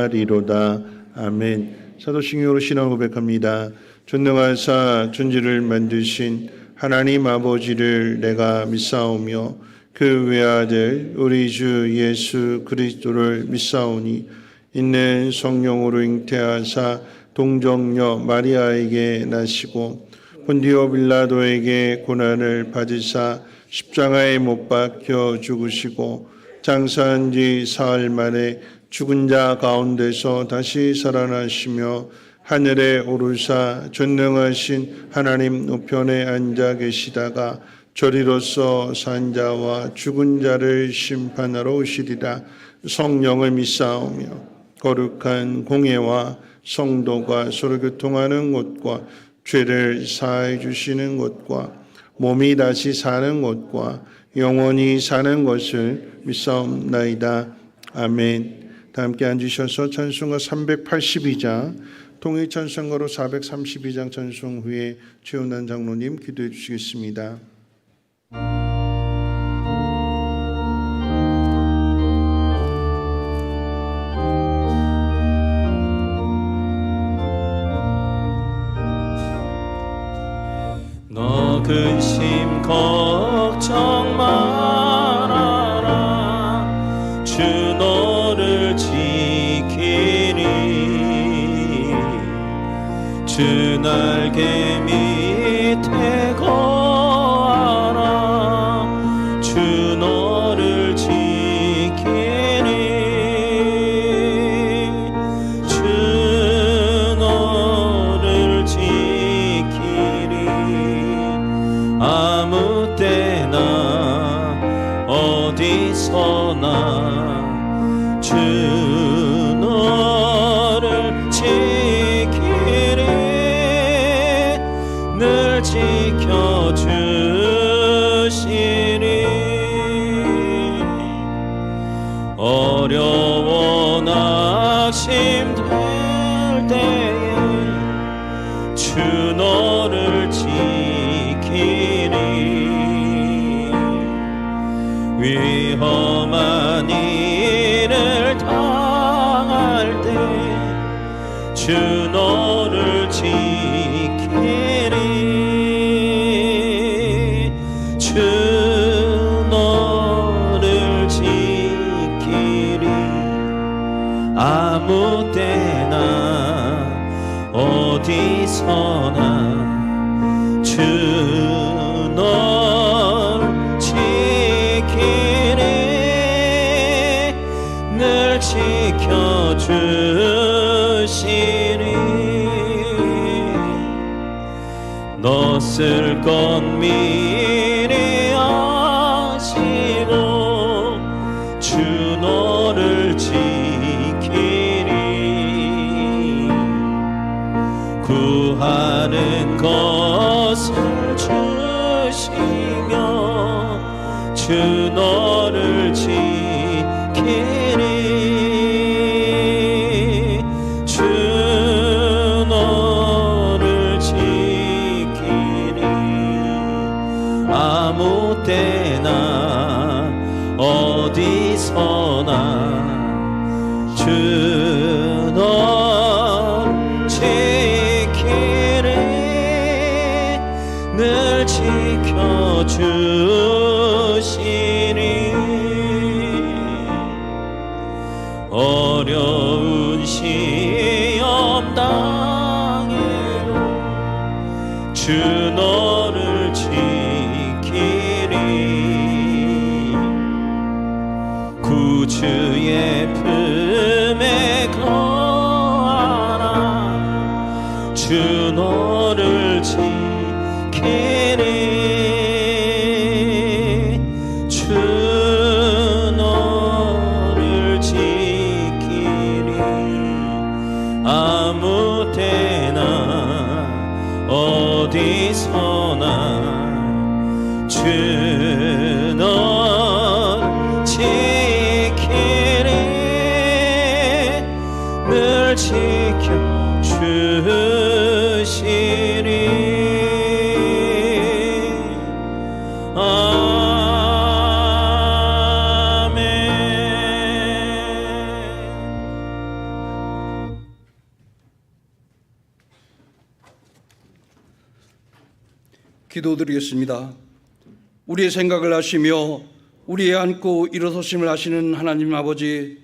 리로다. 아멘. 사도신경으로 신앙 고백합니다. 전능하사 천지를 만드신 하나님 아버지를 내가 믿사오며 그 외아들 우리 주 예수 그리스도를 믿사오니 있는 성령으로 잉태하사 동정녀 마리아에게 나시고 본디오 빌라도에게 고난을 받으사 십자가에 못 박혀 죽으시고 장사한 지 사흘 만에 죽은 자 가운데서 다시 살아나시며 하늘에 오르사 전능하신 하나님 우편에 앉아 계시다가 저리로서 산 자와 죽은 자를 심판하러 오시리라. 성령을 믿사오며 거룩한 공예와 성도가 서로 교통하는 곳과 죄를 사해 주시는 곳과 몸이 다시 사는 곳과 영원히 사는 것을 믿사옵나이다. 아멘. 다 함께 앉으셔서 찬송가 382장 통일찬송가로 432장 찬송 후에 최훈환 장로님 기도해 주시겠습니다. 너 근심 걱정 말아라. 주 너를 지키리. 주 날개 밑에 거하라. 주 너를 지키리. 주 너를 지키리. 아무 때나 어디서나 주 너를 지키리. 늘 지켜주시리. 어려워 낙심될 때에 주 너를 지키리. 위험한 일을 당할 때 주 너를 지키리. 주 너를 지키리. 아무 때나 어디서나 주 너를 지키리. 늘 지켜주시리. 너 쓸 건 미리 아시고 주 너를 지키리. 구하는 것을 주시며 주 너를 지키리. 주 너를 지키리. 아무 때나 어디서나 주 너를 지키리. 늘 지켜주시리. 어려운 시험 당해도 주 너를 지키리. 구주의 품에 거하라. 주 너를 지키리. 주 너를 지키리. 아무 때나 어디서나 주 너를 지키리. 늘 지켜주시리. 아멘. 기도드리겠습니다. 우리의 생각을 하시며 우리의 안고 일어서심을 하시는 하나님 아버지,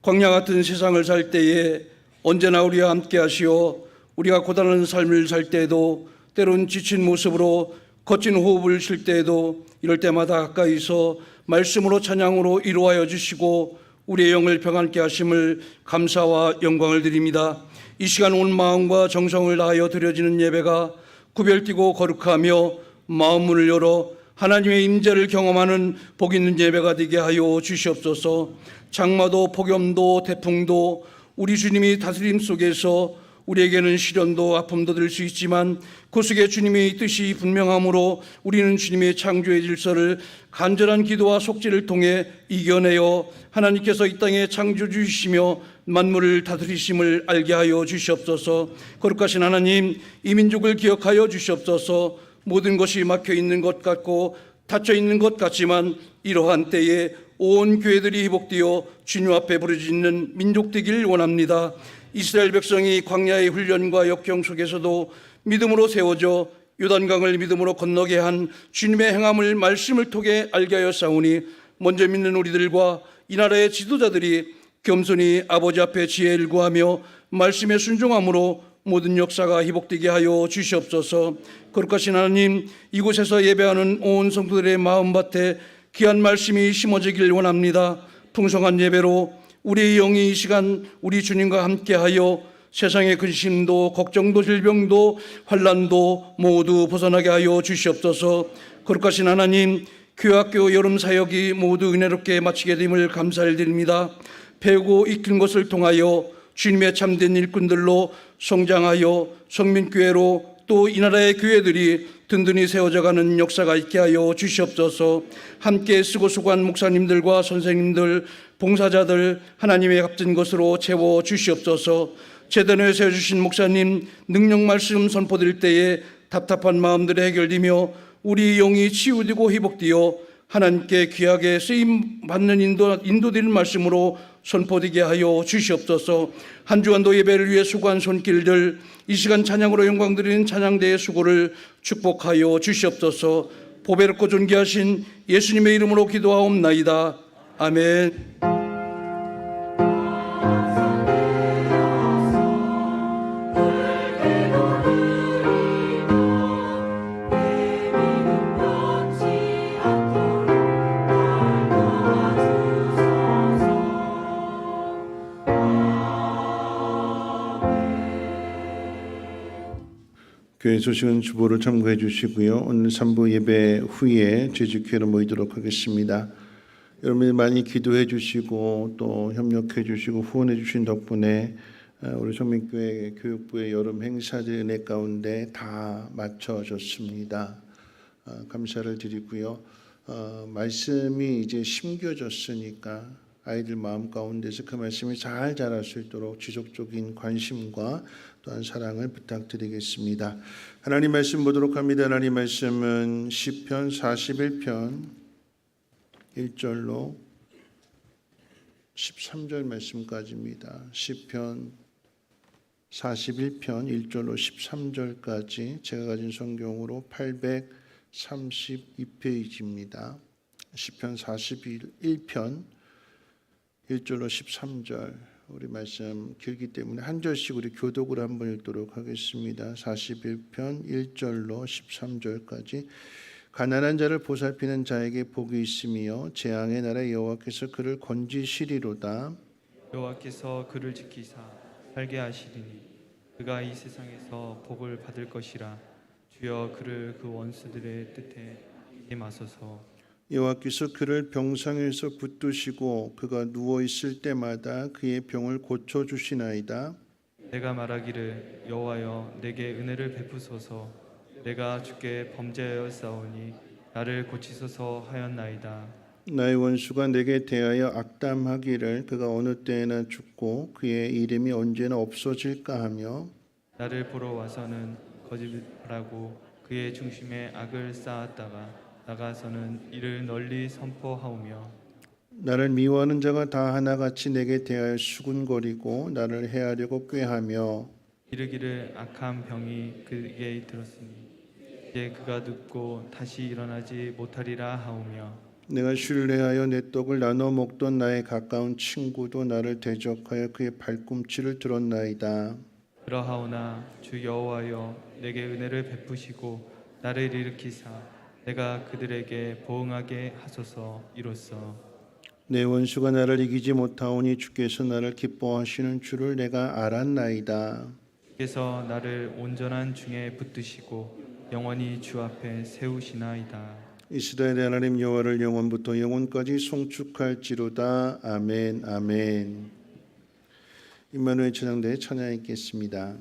광야 같은 세상을 살 때에 언제나 우리와 함께 하시어 우리가 고단한 삶을 살 때에도 때론 지친 모습으로 거친 호흡을 쉴 때에도 이럴 때마다 가까이서 말씀으로 찬양으로 이루하여 주시고 우리의 영을 평안케 하심을 감사와 영광을 드립니다. 이 시간 온 마음과 정성을 다하여 드려지는 예배가 구별되고 거룩하며 마음 문을 열어 하나님의 임재를 경험하는 복 있는 예배가 되게 하여 주시옵소서. 장마도 폭염도 태풍도 우리 주님이 다스림 속에서 우리에게는 시련도 아픔도 될 수 있지만 그 속에 주님의 뜻이 분명하므로 우리는 주님의 창조의 질서를 간절한 기도와 속죄를 통해 이겨내어 하나님께서 이 땅에 창조주이시며 만물을 다스리심을 알게 하여 주시옵소서. 거룩하신 하나님, 이 민족을 기억하여 주시옵소서. 모든 것이 막혀 있는 것 같고 닫혀 있는 것 같지만 이러한 때에 온 교회들이 회복되어 주님 앞에 부르짖는 민족 되길 원합니다. 이스라엘 백성이 광야의 훈련과 역경 속에서도 믿음으로 세워져 요단강을 믿음으로 건너게 한 주님의 행함을 말씀을 통해 알게 하여 싸우니 먼저 믿는 우리들과 이 나라의 지도자들이 겸손히 아버지 앞에 지혜를 구하며 말씀에 순종함으로 모든 역사가 회복되게 하여 주시옵소서. 거룩하신 하나님, 이곳에서 예배하는 온 성도들의 마음밭에 귀한 말씀이 심어지길 원합니다. 풍성한 예배로 우리의 영이 이 시간 우리 주님과 함께하여 세상의 근심도 걱정도 질병도 환난도 모두 벗어나게 하여 주시옵소서. 거룩하신 하나님, 교학교 여름 사역이 모두 은혜롭게 마치게 됨을 감사를 드립니다. 배우고 익힌 것을 통하여 주님의 참된 일꾼들로 성장하여 성민교회로 또 이 나라의 교회들이 든든히 세워져가는 역사가 있게 하여 주시옵소서. 함께 쓰고 수고한 목사님들과 선생님들, 봉사자들 하나님의 값진 것으로 채워 주시옵소서. 제단에 세워주신 목사님 능력 말씀 선포될 때에 답답한 마음들이 해결되며 우리 영이 치유되고 회복되어 하나님께 귀하게 쓰임 받는 인도되는 말씀으로 선포되게 하여 주시옵소서. 한 주간도 예배를 위해 수고한 손길들 이 시간 찬양으로 영광 드리는 찬양대의 수고를 축복하여 주시옵소서. 보배롭고 존귀하신 예수님의 이름으로 기도하옵나이다. 아멘. 교회 소식은 주보를 참고해 주시고요. 오늘 3부 예배 후에 제주교회로 모이도록 하겠습니다. 여러분이 많이 기도해 주시고 또 협력해 주시고 후원해 주신 덕분에 우리 성민교회 교육부의 여름 행사들 은혜 가운데 다 맞춰졌습니다. 감사를 드리고요. 말씀이 이제 심겨졌으니까 아이들 마음 가운데서 그 말씀이 잘 자랄 수 있도록 지속적인 관심과 또한 사랑을 부탁드리겠습니다. 하나님 말씀 보도록 합니다. 하나님 말씀은 시편 41편 1절로 13절 말씀까지입니다. 시편 41편 1절로 13절까지 제가 가진 성경으로 832페이지입니다. 시편 41편 1절로 13절 우리 말씀 길기 때문에 한 절씩 우리 교독으로 한번 읽도록 하겠습니다. 41편 1절로 13절까지. 가난한 자를 보살피는 자에게 복이 있으며 재앙의 나라 여호와께서 그를 건지시리로다. 여호와께서 그를 지키사 살게 하시리니 그가 이 세상에서 복을 받을 것이라. 주여 그를 그 원수들의 뜻에 이게 마소서. 여호와께서 그를 병상에서 붙드시고 그가 누워 있을 때마다 그의 병을 고쳐 주시나이다. 내가 말하기를 여호와여 내게 은혜를 베푸소서. 내가 주께 범죄하였사오니 나를 고치소서 하였나이다. 나의 원수가 내게 대하여 악담하기를 그가 어느 때에나 죽고 그의 이름이 언제나 없어질까 하며 나를 보러 와서는 거짓말하고 그의 중심에 악을 쌓았다가 나가서는 이를 널리 선포하오며 나를 미워하는 자가 다 하나같이 내게 대하여 수군거리고 나를 해하려고 꾀하며 이르기를 악한 병이 그에게 들었으니 이제 그가 눕고 다시 일어나지 못하리라 하오며 내가 신뢰하여 내 떡을 나눠 먹던 나의 가까운 친구도 나를 대적하여 그의 발꿈치를 들었나이다. 그러하오나 주 여호와여 내게 은혜를 베푸시고 나를 일으키사 내가 그들에게 보응하게 하소서. 이로써 내 원수가 나를 이기지 못하오니 주께서 나를 기뻐하시는 줄을 내가 알았나이다. 주께서 나를 온전한 중에 붙드시고 영원히 주 앞에 세우시나이다. 이스라엘의 하나님 여호와를 영원부터 영원까지 송축할지로다. 아멘. 아멘. 임마누엘 찬양대에 찬양 있겠습니다.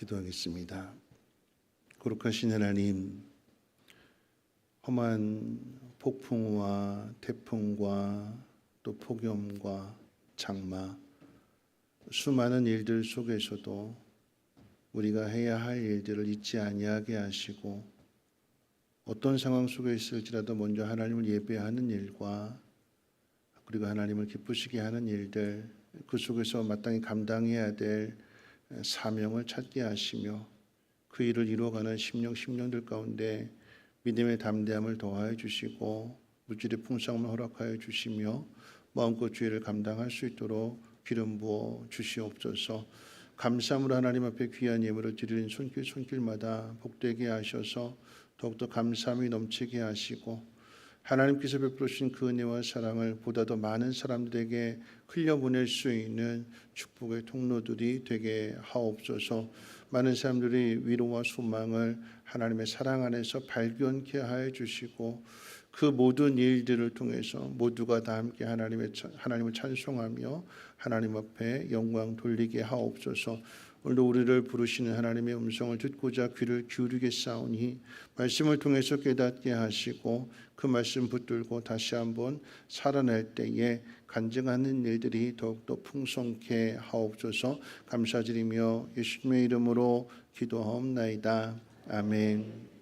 기도하겠습니다. 거룩하신 하나님, 험한 폭풍과 태풍과 또 폭염과 장마, 수많은 일들 속에서도 우리가 해야 할 일들을 잊지 아니하게 하시고 어떤 상황 속에 있을지라도 먼저 하나님을 예배하는 일과 그리고 하나님을 기쁘시게 하는 일들, 그 속에서 마땅히 감당해야 될 사명을 찾게 하시며 그 일을 이루어가는 심령들 가운데 믿음의 담대함을 더하여 주시고 물질의 풍성함을 허락하여 주시며 마음껏 주의를 감당할 수 있도록 기름 부어 주시옵소서. 감사함으로 하나님 앞에 귀한 예물을 드리는 손길마다 복되게 하셔서 더욱더 감사함이 넘치게 하시고 하나님께서 베풀으신 그 은혜와 사랑을 보다 더 많은 사람들에게 흘려보낼 수 있는 축복의 통로들이 되게 하옵소서. 많은 사람들이 위로와 소망을 하나님의 사랑 안에서 발견케 하여 주시고 그 모든 일들을 통해서 모두가 다 함께 하나님을 찬송하며 하나님 앞에 영광 돌리게 하옵소서. 오늘도 우리를 부르시는 하나님의 음성을 듣고자 귀를 기울이겠사오니 말씀을 통해서 깨닫게 하시고 그 말씀 붙들고 다시 한번 살아낼 때에 간증하는 일들이 더욱더 풍성케 하옵소서. 감사드리며 예수님의 이름으로 기도하옵나이다. 아멘.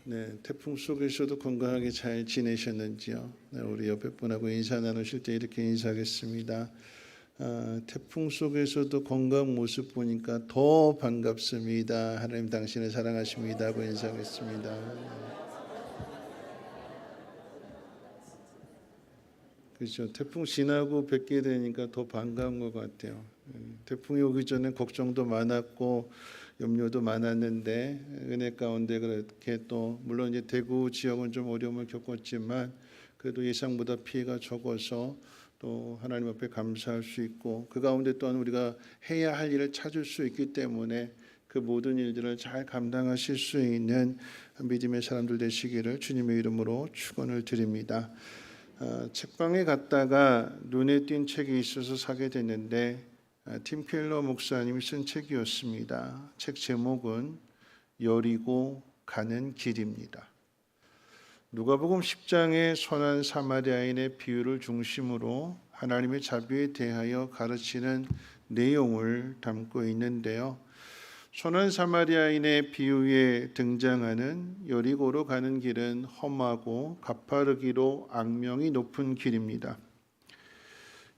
네, 태풍 속에서도 건강하게 잘 지내셨는지요? 네, 우리 옆에 분하고 인사 나누실 때 이렇게 인사하겠습니다. 태풍 속에서도 건강 모습 보니까 더 반갑습니다. 하나님 당신을 사랑하십니다 하고 인사하겠습니다. 그렇죠. 태풍 지나고 뵙게 되니까 더 반가운 것 같아요. 태풍이 오기 전에 걱정도 많았고 염려도 많았는데 은혜 가운데 그렇게 또 물론 이제 대구 지역은 좀 어려움을 겪었지만 그래도 예상보다 피해가 적어서 또 하나님 앞에 감사할 수 있고 그 가운데 또한 우리가 해야 할 일을 찾을 수 있기 때문에 그 모든 일들을 잘 감당하실 수 있는 믿음의 사람들 되시기를 주님의 이름으로 축원을 드립니다. 책방에 갔다가 눈에 띈 책이 있어서 사게 됐는데 팀 켈러 목사님이 쓴 책이었습니다. 책 제목은 여리고 가는 길입니다. 누가복음 10장의 선한 사마리아인의 비유를 중심으로 하나님의 자비에 대하여 가르치는 내용을 담고 있는데요. 선한 사마리아인의 비유에 등장하는 여리고로 가는 길은 험하고 가파르기로 악명이 높은 길입니다.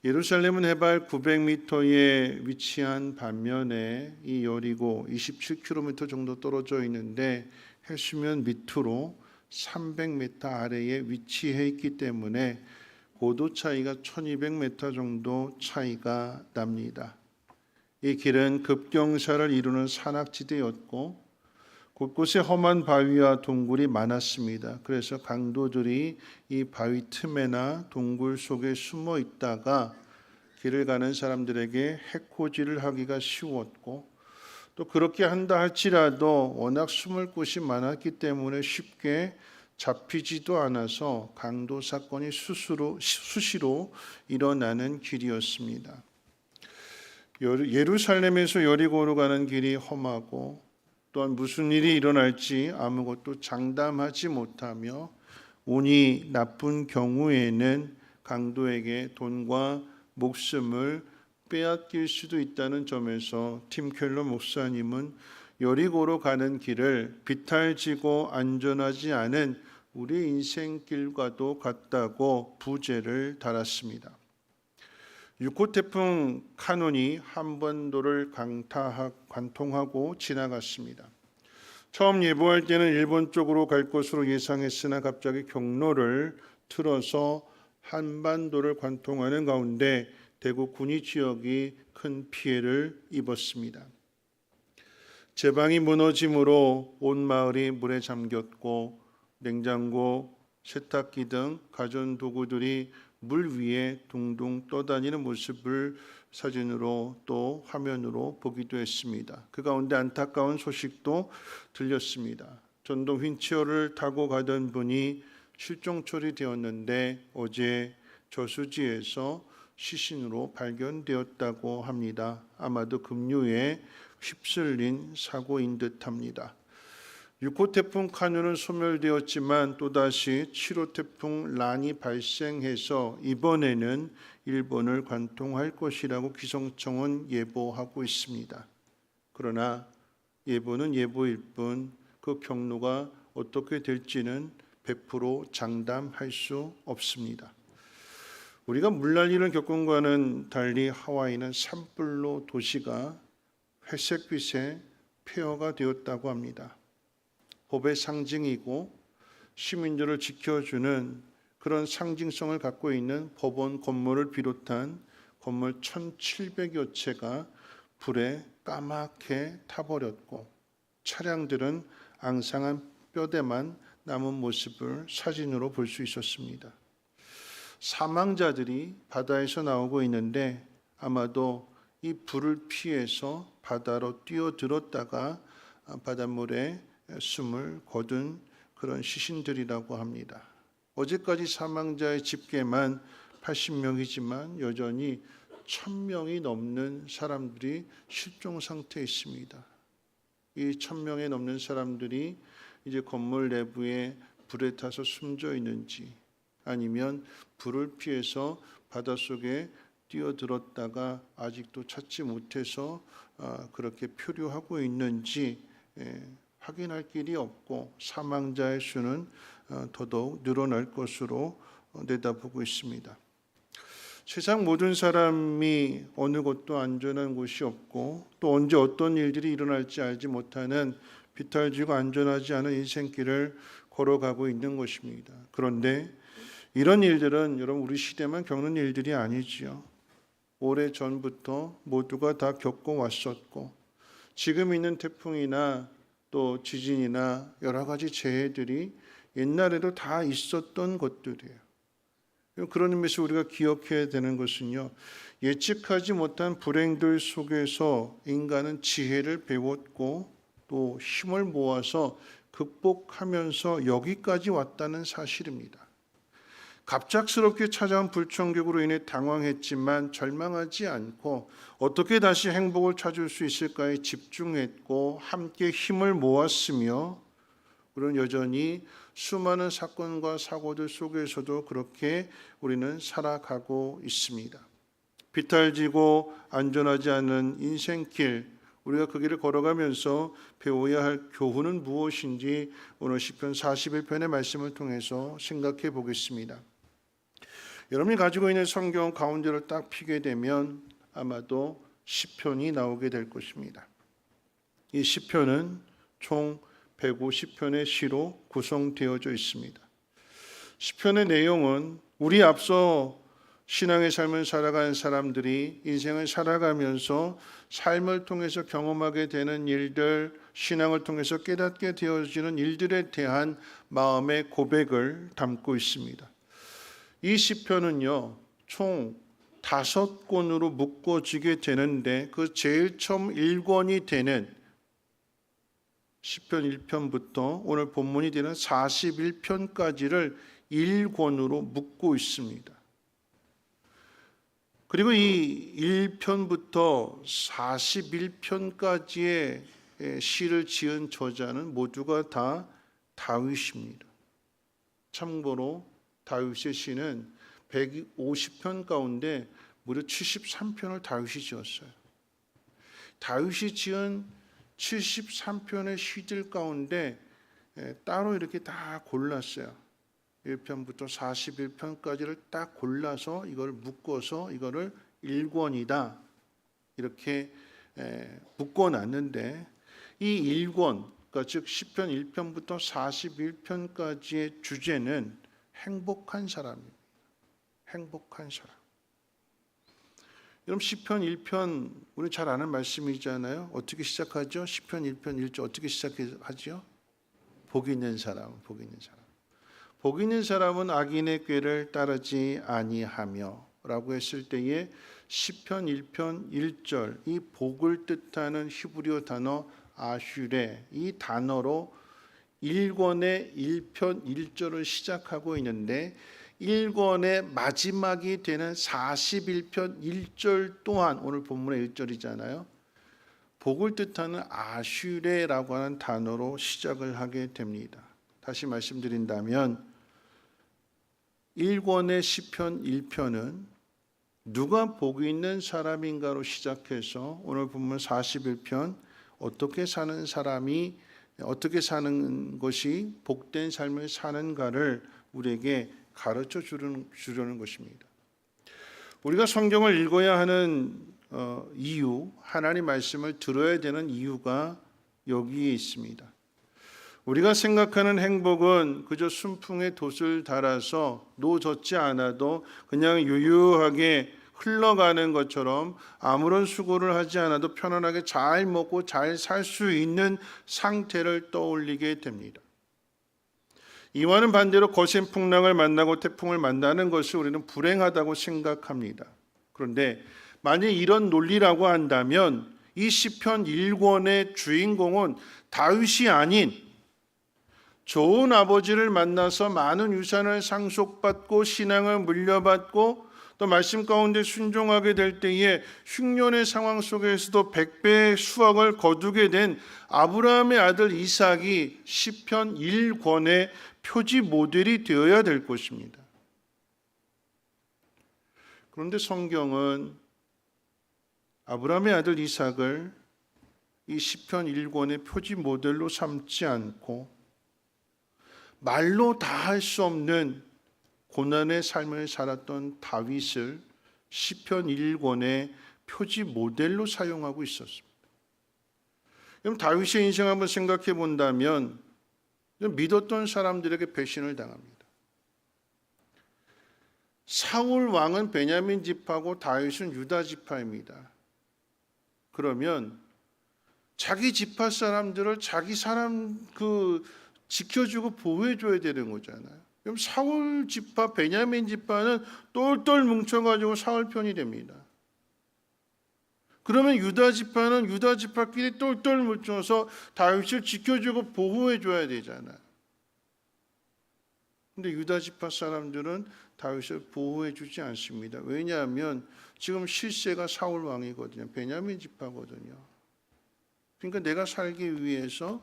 예루살렘은 해발 900m에 위치한 반면에 이 여리고 27km 정도 떨어져 있는데 해수면 밑으로 300m 아래에 위치해 있기 때문에 고도 차이가 1200m 정도 차이가 납니다. 이 길은 급경사를 이루는 산악지대였고 곳곳에 험한 바위와 동굴이 많았습니다. 그래서 강도들이 이 바위 틈에나 동굴 속에 숨어 있다가 길을 가는 사람들에게 해코지를 하기가 쉬웠고 또 그렇게 한다 할지라도 워낙 숨을 곳이 많았기 때문에 쉽게 잡히지도 않아서 강도 사건이 수시로 일어나는 길이었습니다. 예루살렘에서 여리고로 가는 길이 험하고 또한 무슨 일이 일어날지 아무것도 장담하지 못하며 운이 나쁜 경우에는 강도에게 돈과 목숨을 빼앗길 수도 있다는 점에서 팀 켈러 목사님은 여리고로 가는 길을 비탈지고 안전하지 않은 우리 인생길과도 같다고 부제를 달았습니다. 6호 태풍 카눈이 한반도를 관통하고 지나갔습니다. 처음 예보할 때는 일본 쪽으로 갈 것으로 예상했으나 갑자기 경로를 틀어서 한반도를 관통하는 가운데 대구 군위 지역이 큰 피해를 입었습니다. 제방이 무너짐으로 온 마을이 물에 잠겼고 냉장고, 세탁기 등 가전도구들이 물 위에 둥둥 떠다니는 모습을 사진으로 또 화면으로 보기도 했습니다. 그 가운데 안타까운 소식도 들렸습니다. 전동 휠체어를 타고 가던 분이 실종 처리되었는데 어제 저수지에서 시신으로 발견되었다고 합니다. 아마도 급류에 휩쓸린 사고인 듯합니다. 6호 태풍 카누는 소멸되었지만 또다시 7호 태풍 란이 발생해서 이번에는 일본을 관통할 것이라고 기상청은 예보하고 있습니다. 그러나 예보는 예보일 뿐 그 경로가 어떻게 될지는 100% 장담할 수 없습니다. 우리가 물난리를 겪은과는 달리 하와이는 산불로 도시가 회색빛의 폐허가 되었다고 합니다. 법의 상징이고 시민들을 지켜주는 그런 상징성을 갖고 있는 법원 건물을 비롯한 건물 1,700여 채가 불에 까맣게 타버렸고 차량들은 앙상한 뼈대만 남은 모습을 사진으로 볼 수 있었습니다. 사망자들이 바다에서 나오고 있는데 아마도 이 불을 피해서 바다로 뛰어들었다가 바닷물에 숨을 거둔 그런 시신들이라고 합니다. 어제까지 사망자의 집계만 80명이지만 여전히 1,000명이 넘는 사람들이 실종 상태에 있습니다. 이 1,000명에 넘는 사람들이 이제 건물 내부에 불에 타서 숨져 있는지 아니면 불을 피해서 바닷속에 뛰어들었다가 아직도 찾지 못해서 그렇게 표류하고 있는지 확인할 길이 없고 사망자의 수는 더더욱 늘어날 것으로 내다보고 있습니다. 세상 모든 사람이 어느 곳도 안전한 곳이 없고 또 언제 어떤 일들이 일어날지 알지 못하는 비탈지고 안전하지 않은 인생길을 걸어가고 있는 것입니다. 그런데 이런 일들은 여러분 우리 시대만 겪는 일들이 아니지요. 오래 전부터 모두가 다 겪어왔었고 지금 있는 태풍이나 또 지진이나 여러 가지 재해들이 옛날에도 다 있었던 것들이에요. 그런 의미에서 우리가 기억해야 되는 것은요. 예측하지 못한 불행들 속에서 인간은 지혜를 배웠고 또 힘을 모아서 극복하면서 여기까지 왔다는 사실입니다. 갑작스럽게 찾아온 불청객으로 인해 당황했지만 절망하지 않고 어떻게 다시 행복을 찾을 수 있을까에 집중했고 함께 힘을 모았으며 우리는 여전히 수많은 사건과 사고들 속에서도 그렇게 우리는 살아가고 있습니다. 비탈지고 안전하지 않은 인생길, 우리가 그 길을 걸어가면서 배워야 할 교훈은 무엇인지 오늘 시편 41편의 말씀을 통해서 생각해 보겠습니다. 여러분이 가지고 있는 성경 가운데를 딱 피게 되면 아마도 시편이 나오게 될 것입니다. 이 시편은 총 150편의 시로 구성되어져 있습니다. 시편의 내용은 우리 앞서 신앙의 삶을 살아가는 사람들이 인생을 살아가면서 삶을 통해서 경험하게 되는 일들, 신앙을 통해서 깨닫게 되어지는 일들에 대한 마음의 고백을 담고 있습니다. 이 시편은요, 총 5권으로 묶어지게 되는데 그 제일 처음 1권이 되는 시편 1편부터 오늘 본문이 되는 41편까지를 1권으로 묶고 있습니다. 그리고 이 1편부터 41편까지의 시를 지은 저자는 모두가 다 다윗입니다. 참고로 다윗의 시는 150편 가운데 무려 73편을 다윗이 지었어요. 다윗이 지은 73편의 시들 가운데 따로 이렇게 다 골랐어요. 1편부터 41편까지를 딱 골라서 이걸 묶어서 이거를 1권이다 이렇게 묶어놨는데 이 1권, 그러니까 즉 시편 1편부터 41편까지의 주제는 행복한 사람입니다. 행복한 사람. 여러분 시편 1편 우리 잘 아는 말씀이잖아요. 어떻게 시작하죠? 시편 1편 1절 어떻게 시작하죠? 복 있는 사람, 복 있는 사람. 복 있는 사람은 악인의 꾀를 따르지 아니하며 라고 했을 때에 시편 1편 1절 이 복을 뜻하는 히브리어 단어 아슈레 이 단어로 1권의 1편 1절을 시작하고 있는데 1권의 마지막이 되는 41편 1절 또한 오늘 본문의 1절이잖아요. 복을 뜻하는 아슈레라고 하는 단어로 시작을 하게 됩니다. 다시 말씀드린다면 1권의 시편 1편은 누가 복이 있는 사람인가로 시작해서 오늘 본문 41편 어떻게 사는 사람이 어떻게 사는 것이 복된 삶을 사는가를 우리에게 가르쳐 주려는 것입니다. 우리가 성경을 읽어야 하는 이유, 하나님 말씀을 들어야 되는 이유가 여기에 있습니다. 우리가 생각하는 행복은 그저 순풍에 돛을 달아서 노젓지 않아도 그냥 유유하게 흘러가는 것처럼 아무런 수고를 하지 않아도 편안하게 잘 먹고 잘 살 수 있는 상태를 떠올리게 됩니다. 이와는 반대로 거센 풍랑을 만나고 태풍을 만나는 것을 우리는 불행하다고 생각합니다. 그런데 만약 이런 논리라고 한다면 이 시편 1권의 주인공은 다윗이 아닌 좋은 아버지를 만나서 많은 유산을 상속받고 신앙을 물려받고 또 말씀 가운데 순종하게 될 때에 흉년의 상황 속에서도 100배의 수확을 거두게 된 아브라함의 아들 이삭이 시편 1권의 표지 모델이 되어야 될 것입니다. 그런데 성경은 아브라함의 아들 이삭을 이 시편 1권의 표지 모델로 삼지 않고 말로 다 할 수 없는 고난의 삶을 살았던 다윗을 시편 1권의 표지 모델로 사용하고 있었습니다. 그럼 다윗의 인생 한번 생각해 본다면 믿었던 사람들에게 배신을 당합니다. 사울 왕은 베냐민 지파고 다윗은 유다 지파입니다. 그러면 자기 지파 사람들을 자기 사람 지켜주고 보호해줘야 되는 거잖아요. 그럼 사울 지파, 베냐민 지파는 똘똘 뭉쳐가지고 사울 편이 됩니다. 그러면 유다 지파는 유다 지파끼리 똘똘 뭉쳐서 다윗을 지켜주고 보호해줘야 되잖아요. 근데 유다 지파 사람들은 다윗을 보호해주지 않습니다. 왜냐하면 지금 실세가 사울 왕이거든요. 베냐민 지파거든요. 그러니까 내가 살기 위해서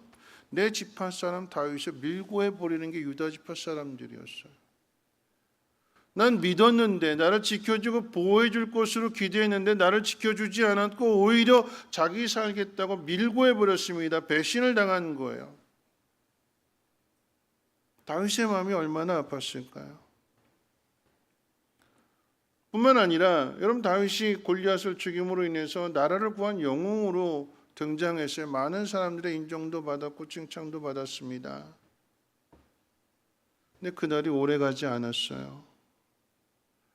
내 지파 사람 다윗을 밀고 해버리는 게 유다 지파 사람들이었어요. 난 믿었는데 나를 지켜주고 보호해줄 것으로 기대했는데 나를 지켜주지 않았고 오히려 자기 살겠다고 밀고 해버렸습니다. 배신을 당한 거예요. 다윗의 마음이 얼마나 아팠을까요? 뿐만 아니라 여러분 다윗이 골리앗을 죽임으로 인해서 나라를 구한 영웅으로 등장했어요. 많은 사람들의 인정도 받았고 칭찬도 받았습니다. 근데 그날이 오래 가지 않았어요.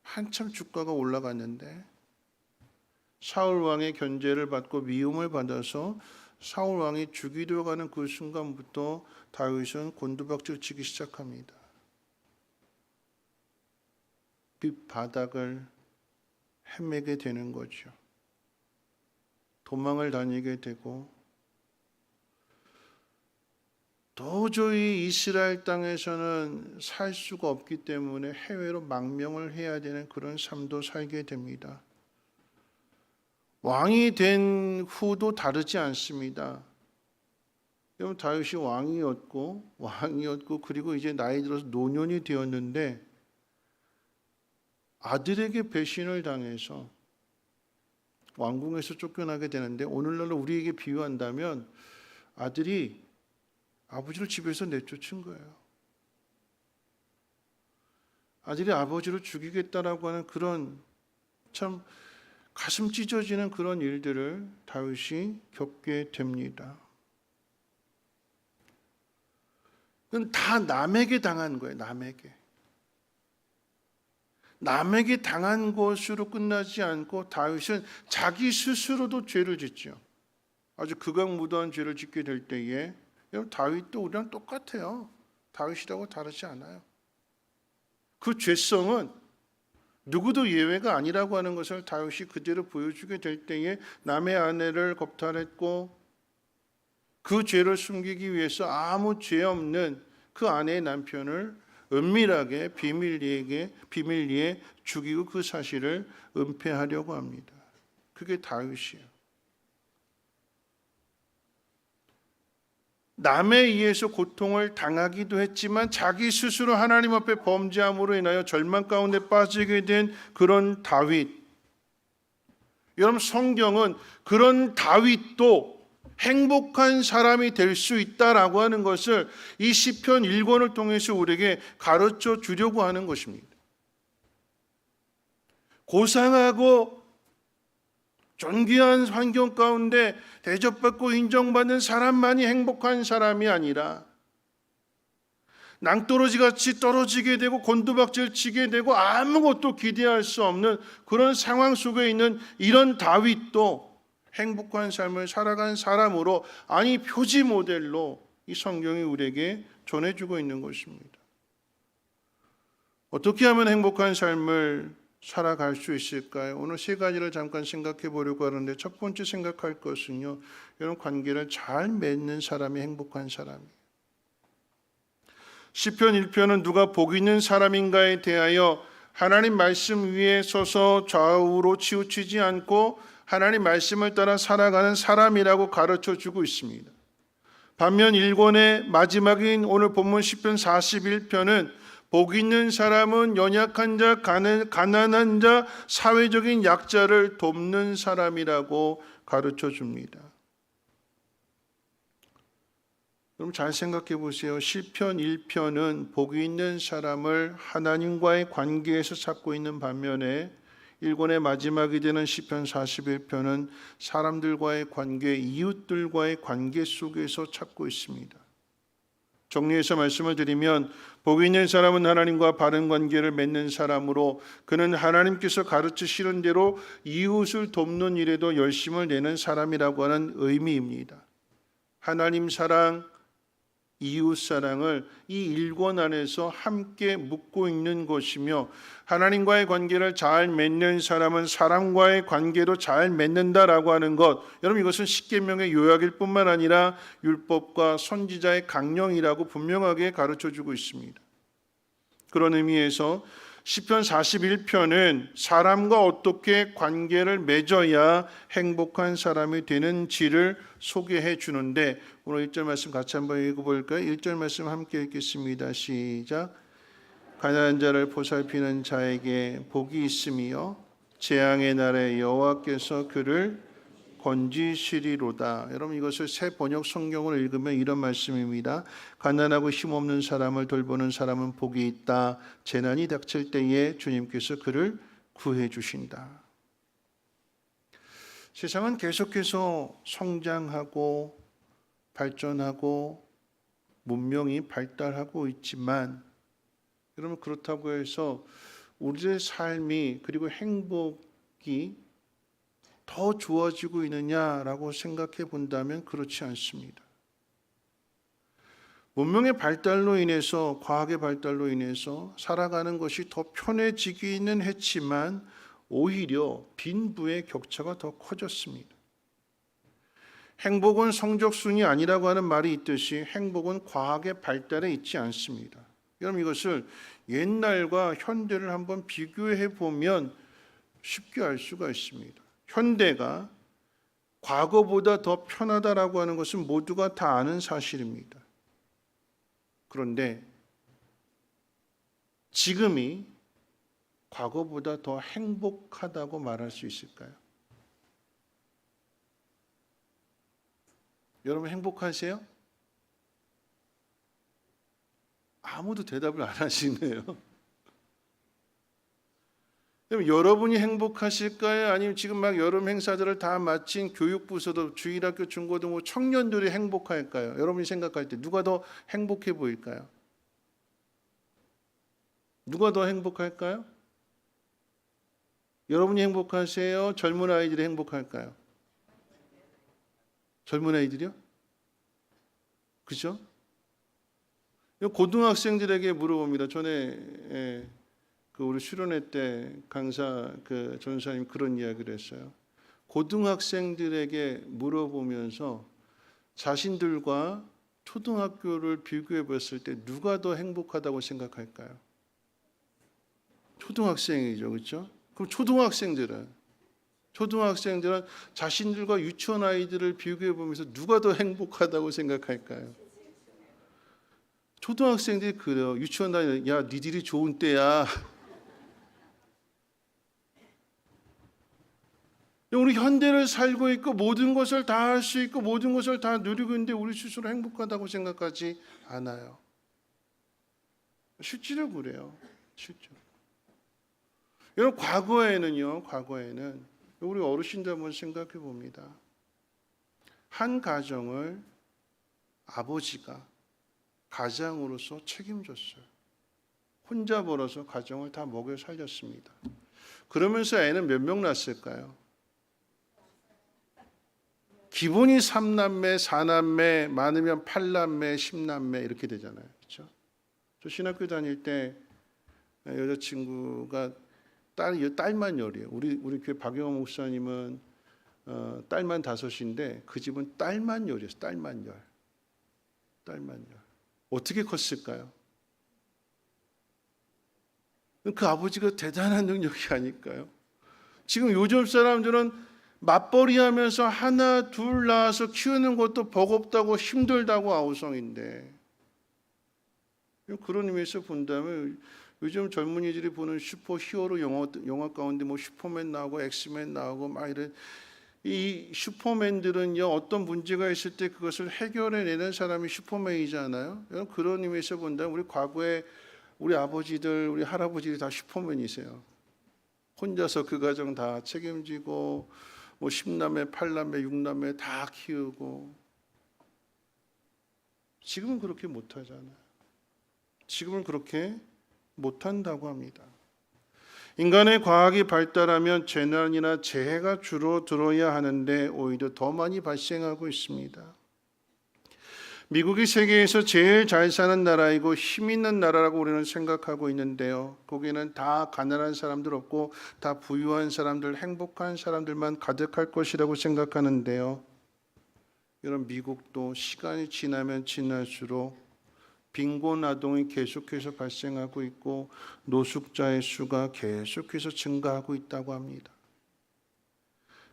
한참 주가가 올라갔는데 사울 왕의 견제를 받고 미움을 받아서 사울 왕이 죽이려 가는 그 순간부터 다윗은 곤두박질 치기 시작합니다. 빗바닥을 헤매게 되는 거죠. 도망을 다니게 되고 도저히 이스라엘 땅에서는 살 수가 없기 때문에 해외로 망명을 해야 되는 그런 삶도 살게 됩니다. 왕이 된 후도 다르지 않습니다. 여러분 다윗이 왕이었고 그리고 이제 나이 들어서 노년이 되었는데 아들에게 배신을 당해서 왕궁에서 쫓겨나게 되는데 오늘날로 우리에게 비유한다면 아들이 아버지를 집에서 내쫓은 거예요. 아들이 아버지를 죽이겠다라고 하는 그런 참 가슴 찢어지는 그런 일들을 다윗이 겪게 됩니다. 그건 다 남에게 당한 거예요. 남에게 당한 것으로 끝나지 않고 다윗은 자기 스스로도 죄를 짓죠. 아주 극악무도한 죄를 짓게 될 때에 여러분 다윗도 우리랑 똑같아요. 다윗이라고 다르지 않아요. 그 죄성은 누구도 예외가 아니라고 하는 것을 다윗이 그대로 보여주게 될 때에 남의 아내를 겁탈했고 그 죄를 숨기기 위해서 아무 죄 없는 그 아내의 남편을 은밀하게 비밀리에 죽이고 그 사실을 은폐하려고 합니다. 그게 다윗이에요. 남에 의해서 고통을 당하기도 했지만 자기 스스로 하나님 앞에 범죄함으로 인하여 절망 가운데 빠지게 된 그런 다윗. 여러분, 성경은 그런 다윗도 행복한 사람이 될 수 있다라고 하는 것을 이 시편 1권을 통해서 우리에게 가르쳐 주려고 하는 것입니다. 고상하고 존귀한 환경 가운데 대접받고 인정받는 사람만이 행복한 사람이 아니라 낭떠러지 같이 떨어지게 되고 곤두박질 치게 되고 아무것도 기대할 수 없는 그런 상황 속에 있는 이런 다윗도 행복한 삶을 살아간 사람으로, 아니 표지 모델로 이 성경이 우리에게 전해주고 있는 것입니다. 어떻게 하면 행복한 삶을 살아갈 수 있을까요? 오늘 세 가지를 잠깐 생각해 보려고 하는데, 첫 번째 생각할 것은요, 이런 관계를 잘 맺는 사람이 행복한 사람이에요. 시편 1편은 누가 복 있는 사람인가에 대하여 하나님 말씀 위에 서서 좌우로 치우치지 않고 하나님 말씀을 따라 살아가는 사람이라고 가르쳐 주고 있습니다. 반면 1권의 마지막인 오늘 본문 시편 41편은 복 있는 사람은 연약한 자, 가난한 자, 사회적인 약자를 돕는 사람이라고 가르쳐 줍니다. 그럼 잘 생각해 보세요. 시편 1편은 복이 있는 사람을 하나님과의 관계에서 찾고 있는 반면에 1권의 마지막이 되는 시편 41편은 사람들과의 관계, 이웃들과의 관계 속에서 찾고 있습니다. 정리해서 말씀을 드리면, 복이 있는 사람은 하나님과 바른 관계를 맺는 사람으로 그는 하나님께서 가르치시는 대로 이웃을 돕는 일에도 열심을 내는 사람이라고 하는 의미입니다. 하나님 사랑, 이웃 사랑을 이 1권 안에서 함께 묻고 있는 것이며, 하나님과의 관계를 잘 맺는 사람은 사람과의 관계도 잘 맺는다라고 하는 것, 여러분 이것은 십계명의 요약일 뿐만 아니라 율법과 선지자의 강령이라고 분명하게 가르쳐주고 있습니다. 그런 의미에서 시편 41편은 사람과 어떻게 관계를 맺어야 행복한 사람이 되는지를 소개해 주는데, 오늘 1절 말씀 같이 한번 읽어볼까요? 1절 말씀 함께 읽겠습니다. 시작. 가난한 자를 보살피는 자에게 복이 있으며 재앙의 날에 여호와께서 그를 건지시리로다. 여러분 이것을 새 번역 성경을 읽으면 이런 말씀입니다. 가난하고 힘없는 사람을 돌보는 사람은 복이 있다. 재난이 닥칠 때에 주님께서 그를 구해 주신다. 세상은 계속해서 성장하고 발전하고 문명이 발달하고 있지만, 여러분 그렇다고 해서 우리의 삶이 그리고 행복이 더 좋아지고 있느냐라고 생각해 본다면 그렇지 않습니다. 문명의 발달로 인해서, 과학의 발달로 인해서 살아가는 것이 더 편해지기는 했지만 오히려 빈부의 격차가 더 커졌습니다. 행복은 성적순이 아니라고 하는 말이 있듯이 행복은 과학의 발달에 있지 않습니다. 여러분 이것을 옛날과 현대를 한번 비교해 보면 쉽게 알 수가 있습니다. 현대가 과거보다 더 편하다라고 하는 것은 모두가 다 아는 사실입니다. 그런데 지금이 과거보다 더 행복하다고 말할 수 있을까요? 여러분 행복하세요? 아무도 대답을 안 하시네요. 여러분이 행복하실까요? 아니면 지금 막 여름 행사들을 다 마친 교육부서도 주일학교, 중고등부 청년들이 행복할까요? 여러분이 생각할 때 누가 더 행복해 보일까요? 누가 더 행복할까요? 여러분이 행복하세요? 젊은 아이들이 행복할까요? 젊은 아이들이요? 그죠? 고등학생들에게 물어봅니다. 전에 우리 수련회 때 강사 전사님 그런 이야기를 했어요. 고등학생들에게 물어보면서 자신들과 초등학교를 비교해 봤을 때 누가 더 행복하다고 생각할까요? 초등학생이죠, 그렇죠? 그럼 초등학생들은 자신들과 유치원 아이들을 비교해 보면서 누가 더 행복하다고 생각할까요? 초등학생들이 그래요. 유치원 다니는 야 니들이 좋은 때야. 우리 현대를 살고 있고 모든 것을 다 할 수 있고 모든 것을 다 누리고 있는데 우리 스스로 행복하다고 생각하지 않아요. 실제로 그래요. 실제로. 여러분 과거에는 우리 어르신들 한번 생각해 봅니다. 한 가정을 아버지가 가장으로서 책임졌어요. 혼자 벌어서 가정을 다 먹여 살렸습니다. 그러면서 애는 몇 명 낳았을까요? 기본이 3남매, 4남매, 많으면 8남매, 10남매 이렇게 되잖아요. 그렇죠? 저 신학교 다닐 때 여자친구가 딸만 열이에요. 우리 교회 박영호 목사님은 딸만 5인데 그 집은 딸만 열이었어요. 딸만 열. 어떻게 컸을까요? 그 아버지가 대단한 능력이 아닐까요? 지금 요즘 사람들은 맞벌이 하면서 하나 둘 낳아서 키우는 것도 버겁다고 힘들다고 아우성인데, 그런 의미에서 본다면 요즘 젊은이들이 보는 슈퍼 히어로 영화 가운데 뭐 슈퍼맨 나오고 엑스맨 나오고 막 이런 이 슈퍼맨들은요 어떤 문제가 있을 때 그것을 해결해내는 사람이 슈퍼맨이잖아요. 여러분 그런 의미에서 본다면 우리 과거에 우리 아버지들 우리 할아버지들이 다 슈퍼맨이세요. 혼자서 그 가정 다 책임지고 뭐 10남매 8남매 6남매 다 키우고. 지금은 그렇게 못하잖아요. 지금은 그렇게 못한다고 합니다. 인간의 과학이 발달하면 재난이나 재해가 줄어들어야 하는데 오히려 더 많이 발생하고 있습니다. 미국이 세계에서 제일 잘 사는 나라이고 힘 있는 나라라고 우리는 생각하고 있는데요. 거기는 다 가난한 사람들 없고 다 부유한 사람들, 행복한 사람들만 가득할 것이라고 생각하는데요. 이런 미국도 시간이 지나면 지날수록 빈곤 아동이 계속해서 발생하고 있고 노숙자의 수가 계속해서 증가하고 있다고 합니다.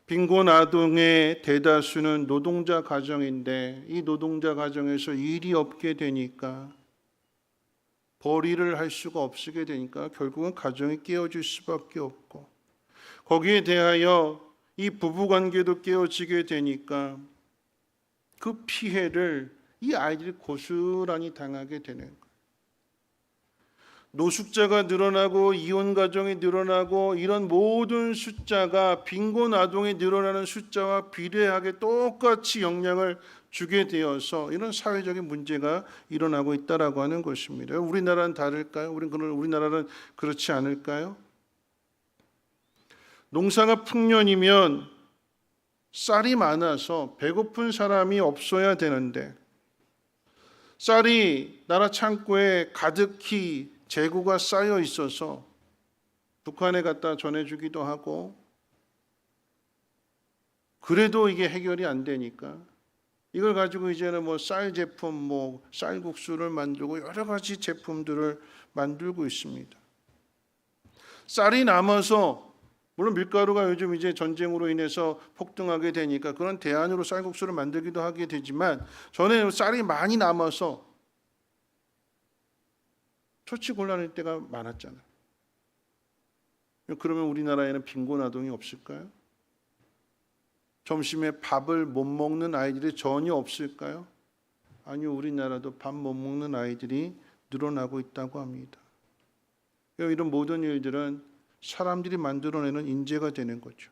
빈곤 아동의 대다수는 노동자 가정인데 이 노동자 가정에서 일이 없게 되니까 벌이를 할 수가 없게 되니까 결국은 가정이 깨어질 수밖에 없고, 거기에 대하여 이 부부관계도 깨어지게 되니까 그 피해를 이 아이들이 고스란히 당하게 되는 거예요. 노숙자가 늘어나고 이혼 가정이 늘어나고 이런 모든 숫자가 빈곤 아동이 늘어나는 숫자와 비례하게 똑같이 영향을 주게 되어서 이런 사회적인 문제가 일어나고 있다라고 하는 것입니다. 우리나라는 다를까요? 우리나라는 그렇지 않을까요? 농사가 풍년이면 쌀이 많아서 배고픈 사람이 없어야 되는데 쌀이 나라 창고에 가득히 재고가 쌓여 있어서 북한에 갖다 전해주기도 하고, 그래도 이게 해결이 안 되니까 이걸 가지고 이제는 뭐 쌀 제품, 뭐 쌀국수를 만들고 여러 가지 제품들을 만들고 있습니다. 쌀이 남아서 물론 밀가루가 요즘 이제 전쟁으로 인해서 폭등하게 되니까 그런 대안으로 쌀국수를 만들기도 하게 되지만 전에 쌀이 많이 남아서 처치곤란할 때가 많았잖아요. 그러면 우리나라에는 빈곤 아동이 없을까요? 점심에 밥을 못 먹는 아이들이 전혀 없을까요? 아니요, 우리나라도 밥 못 먹는 아이들이 늘어나고 있다고 합니다. 이런 모든 일들은 사람들이 만들어내는 인재가 되는 거죠.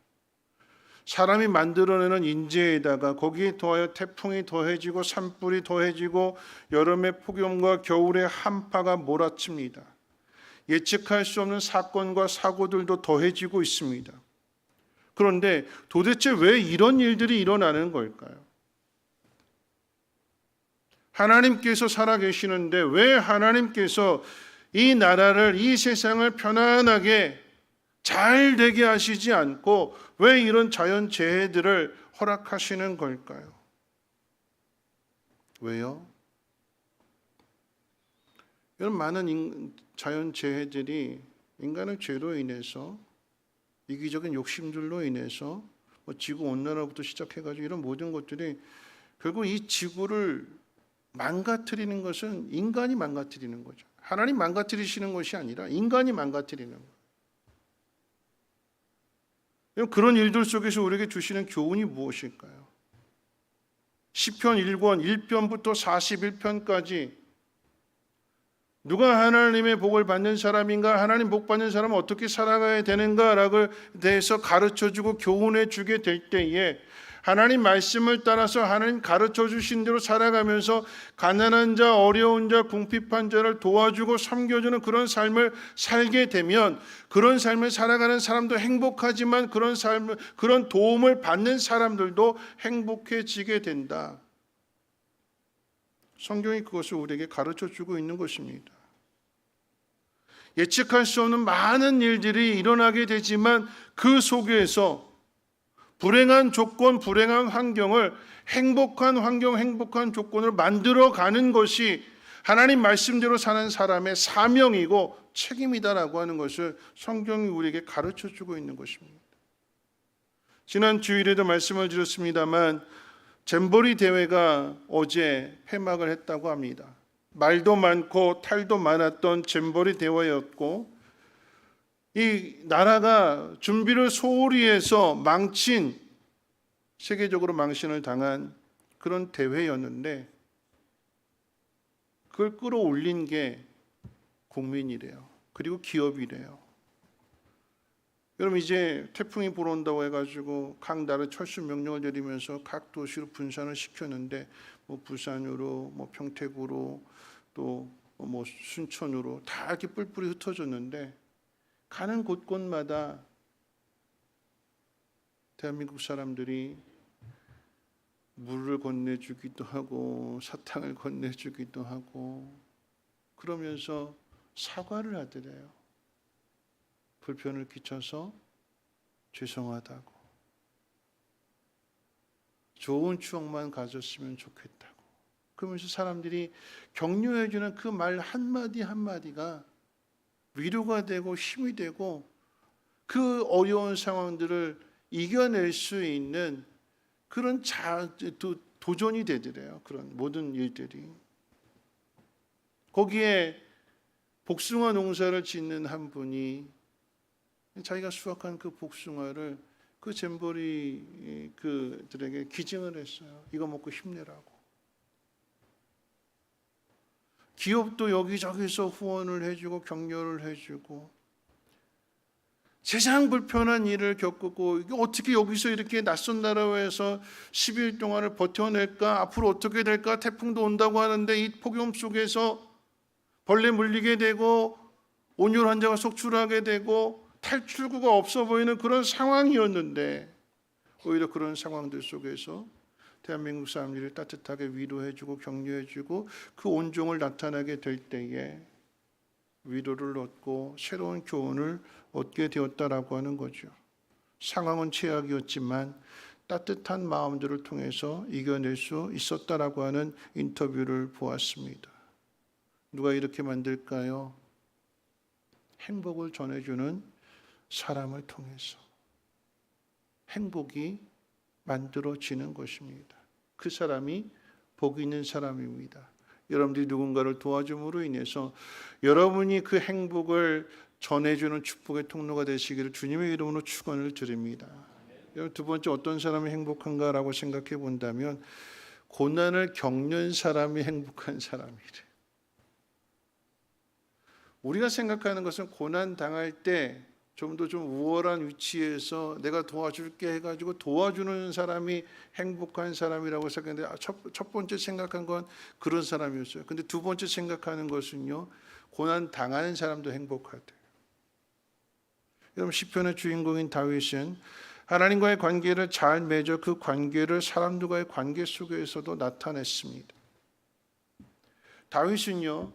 사람이 만들어내는 인재에다가 거기에 더하여 태풍이 더해지고 산불이 더해지고 여름의 폭염과 겨울의 한파가 몰아칩니다. 예측할 수 없는 사건과 사고들도 더해지고 있습니다. 그런데 도대체 왜 이런 일들이 일어나는 걸까요? 하나님께서 살아계시는데 왜 하나님께서 이 나라를, 이 세상을 편안하게 잘 되게 하시지 않고 왜 이런 자연재해들을 허락하시는 걸까요? 왜요? 이런 많은 자연재해들이 인간의 죄로 인해서, 이기적인 욕심들로 인해서 지구온난화부터 시작해가지고 이런 모든 것들이 결국 이 지구를 망가뜨리는 것은 인간이 망가뜨리는 거죠. 하나님 망가뜨리시는 것이 아니라 인간이 망가뜨리는 거예요. 그런 일들 속에서 우리에게 주시는 교훈이 무엇일까요? 시편 1권 1편부터 41편까지 누가 하나님의 복을 받는 사람인가, 하나님 복 받는 사람은 어떻게 살아가야 되는가라고 대해서 가르쳐주고 교훈해주게 될 때에 하나님 말씀을 따라서 하나님 가르쳐주신 대로 살아가면서 가난한 자, 어려운 자, 궁핍한 자를 도와주고 섬겨주는 그런 삶을 살게 되면 그런 삶을 살아가는 사람도 행복하지만 그런 도움을 받는 사람들도 행복해지게 된다. 성경이 그것을 우리에게 가르쳐주고 있는 것입니다. 예측할 수 없는 많은 일들이 일어나게 되지만 그 속에서 불행한 조건, 불행한 환경을 행복한 환경, 행복한 조건을 만들어가는 것이 하나님 말씀대로 사는 사람의 사명이고 책임이다라고 하는 것을 성경이 우리에게 가르쳐주고 있는 것입니다. 지난 주일에도 말씀을 드렸습니다만 잼버리 대회가 어제 폐막을 했다고 합니다. 말도 많고 탈도 많았던 잼버리 대회였고 이 나라가 준비를 소홀히 해서 세계적으로 망신을 당한 그런 대회였는데 그걸 끌어올린 게 국민이래요. 그리고 기업이래요. 여러분 이제 태풍이 불어온다고 해가지고 각 나라 철수 명령을 내리면서 각 도시로 분산을 시켰는데 부산으로 평택으로 또 순천으로 다 이렇게 뿔뿔이 흩어졌는데 가는 곳곳마다 대한민국 사람들이 물을 건네주기도 하고 사탕을 건네주기도 하고 그러면서 사과를 하더래요. 불편을 끼쳐서 죄송하다고. 좋은 추억만 가졌으면 좋겠다고. 그러면서 사람들이 격려해주는 그 말 한마디 한마디가 위로가 되고 힘이 되고 그 어려운 상황들을 이겨낼 수 있는 그런 도전이 되더래요. 그런 모든 일들이. 거기에 복숭아 농사를 짓는 한 분이 자기가 수확한 그 복숭아를 그 잼버리 그들에게 기증을 했어요. 이거 먹고 힘내라고. 기업도 여기저기서 후원을 해주고 격려를 해주고 세상 불편한 일을 겪고 어떻게 여기서 이렇게 낯선 나라에서 10일 동안을 버텨낼까? 앞으로 어떻게 될까? 태풍도 온다고 하는데 이 폭염 속에서 벌레 물리게 되고 온열 환자가 속출하게 되고 탈출구가 없어 보이는 그런 상황이었는데 오히려 그런 상황들 속에서 대한민국 사람들이 따뜻하게 위로해주고 격려해주고 그 온종을 나타나게 될 때에 위로를 얻고 새로운 교훈을 얻게 되었다라고 하는 거죠. 상황은 최악이었지만 따뜻한 마음들을 통해서 이겨낼 수 있었다라고 하는 인터뷰를 보았습니다. 누가 이렇게 만들까요? 행복을 전해주는 사람을 통해서 행복이 만들어지는 것입니다. 그 사람이 복 있는 사람입니다. 여러분들이 누군가를 도와줌으로 인해서 여러분이 그 행복을 전해주는 축복의 통로가 되시기를 주님의 이름으로 축원을 드립니다. 두 번째 어떤 사람이 행복한가라고 생각해 본다면 고난을 겪는 사람이 행복한 사람이래. 우리가 생각하는 것은 고난 당할 때 좀 더 우월한 위치에서 내가 도와줄게 해가지고 도와주는 사람이 행복한 사람이라고 생각했는데 첫 번째 생각한 건 그런 사람이었어요. 근데 두 번째 생각하는 것은요, 고난 당하는 사람도 행복하대요. 여러분 시편의 주인공인 다윗은 하나님과의 관계를 잘 맺어 그 관계를 사람들과의 관계 속에서도 나타냈습니다. 다윗은요,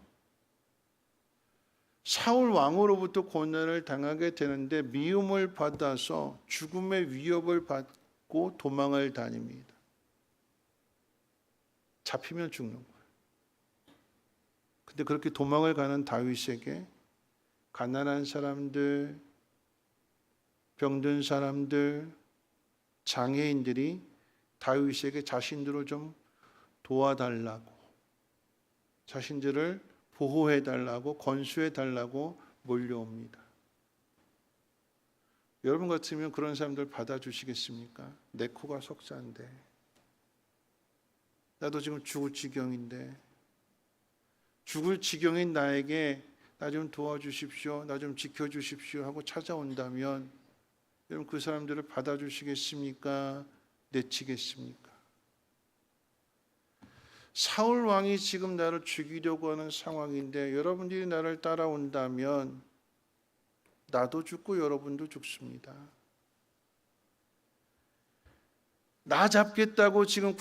사울 왕으로부터 고난을 당하게 되는데 미움을 받아서 죽음의 위협을 받고 도망을 다닙니다. 잡히면 죽는 거예요. 근데 그렇게 도망을 가는 다윗에게 가난한 사람들, 병든 사람들, 장애인들이 다윗에게 자신들을 좀 도와달라고 자신들을 보호해달라고 건수해달라고 몰려옵니다. 여러분 같으면 그런 사람들 받아주시겠습니까? 내 코가 석자인데, 나도 지금 죽을 지경인데, 죽을 지경인 나에게 나 좀 도와주십시오, 나 좀 지켜주십시오 하고 찾아온다면 여러분 그 사람들을 받아주시겠습니까? 내치겠습니까? 사울 왕이 지금 나를 죽이려고 하는 상황인데 여러분들이 나를 따라온다면 나도 죽고 여러분도 죽습니다. 나 잡겠다고 지금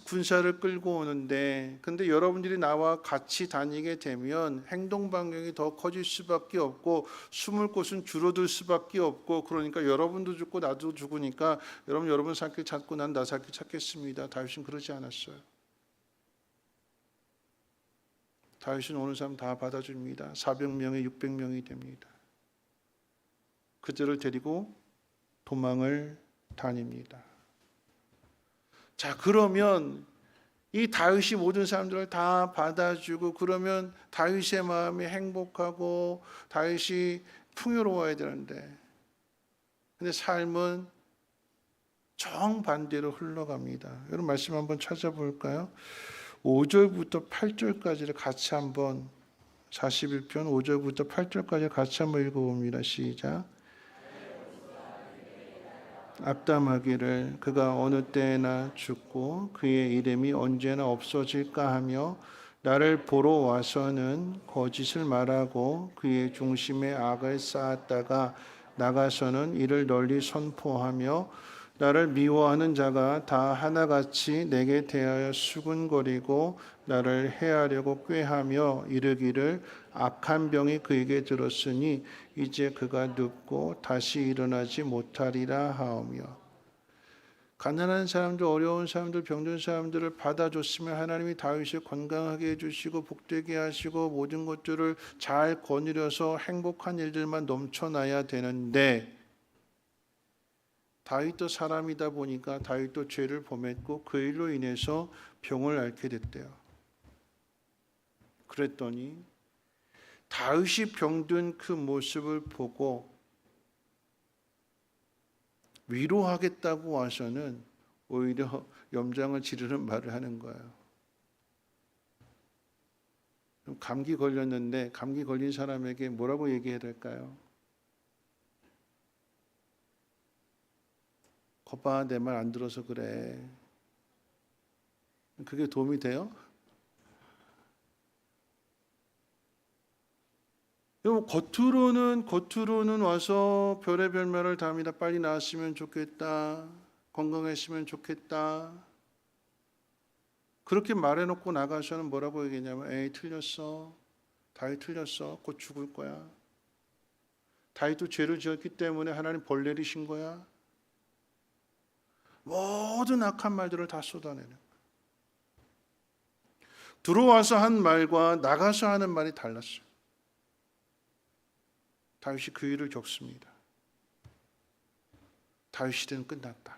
군사를 끌고 오는데 근데 여러분들이 나와 같이 다니게 되면 행동 반경이 더 커질 수밖에 없고 숨을 곳은 줄어들 수밖에 없고 그러니까 여러분도 죽고 나도 죽으니까 여러분 살 길 찾고 난 나 살 길 찾겠습니다. 다윗은 그러지 않았어요. 다윗은 오는 사람 다 받아줍니다. 400명에 600명이 됩니다. 그들을 데리고 도망을 다닙니다. 자, 그러면 이 다윗이 모든 사람들을 다 받아주고 그러면 다윗의 마음이 행복하고 다윗이 풍요로워야 되는데 근데 삶은 정반대로 흘러갑니다. 여러분 말씀 한번 찾아볼까요? 5절부터 8절까지를 같이 한번 41편 5절부터 8절까지 같이 한번 읽어봅니다. 시작. 압담하기를 그가 어느 때나 죽고 그의 이름이 언제나 없어질까 하며 나를 보러 와서는 거짓을 말하고 그의 중심에 악을 쌓았다가 나가서는 이를 널리 선포하며 나를 미워하는 자가 다 하나같이 내게 대하여 수군거리고 나를 해하려고 꾀하며 이르기를 악한 병이 그에게 들었으니 이제 그가 눕고 다시 일어나지 못하리라 하오며 가난한 사람들, 어려운 사람들, 병든 사람들을 받아줬으면 하나님이 다윗을 건강하게 해주시고 복되게 하시고 모든 것들을 잘 거느려서 행복한 일들만 넘쳐나야 되는데 다윗도 사람이다 보니까 다윗도 죄를 범했고 그 일로 인해서 병을 앓게 됐대요. 그랬더니 다윗이 병든 그 모습을 보고 위로하겠다고 와서는 오히려 염장을 지르는 말을 하는 거예요. 감기 걸렸는데 감기 걸린 사람에게 뭐라고 얘기해야 될까요? 거봐 내 말 안 들어서 그래. 그게 도움이 돼요? 겉으로는 와서 별의별 말을 다 합니다. 빨리 나았으면 좋겠다. 건강했으면 좋겠다. 그렇게 말해놓고 나가서는 뭐라고 얘기했냐면 에이 틀렸어. 다윗 틀렸어. 곧 죽을 거야. 다윗도 죄를 지었기 때문에 하나님 벌 내리신 거야. 모든 악한 말들을 다 쏟아내는 거야. 들어와서 한 말과 나가서 하는 말이 달랐어요. 다윗이 그 일을 겪습니다. 다윗 시대는 끝났다.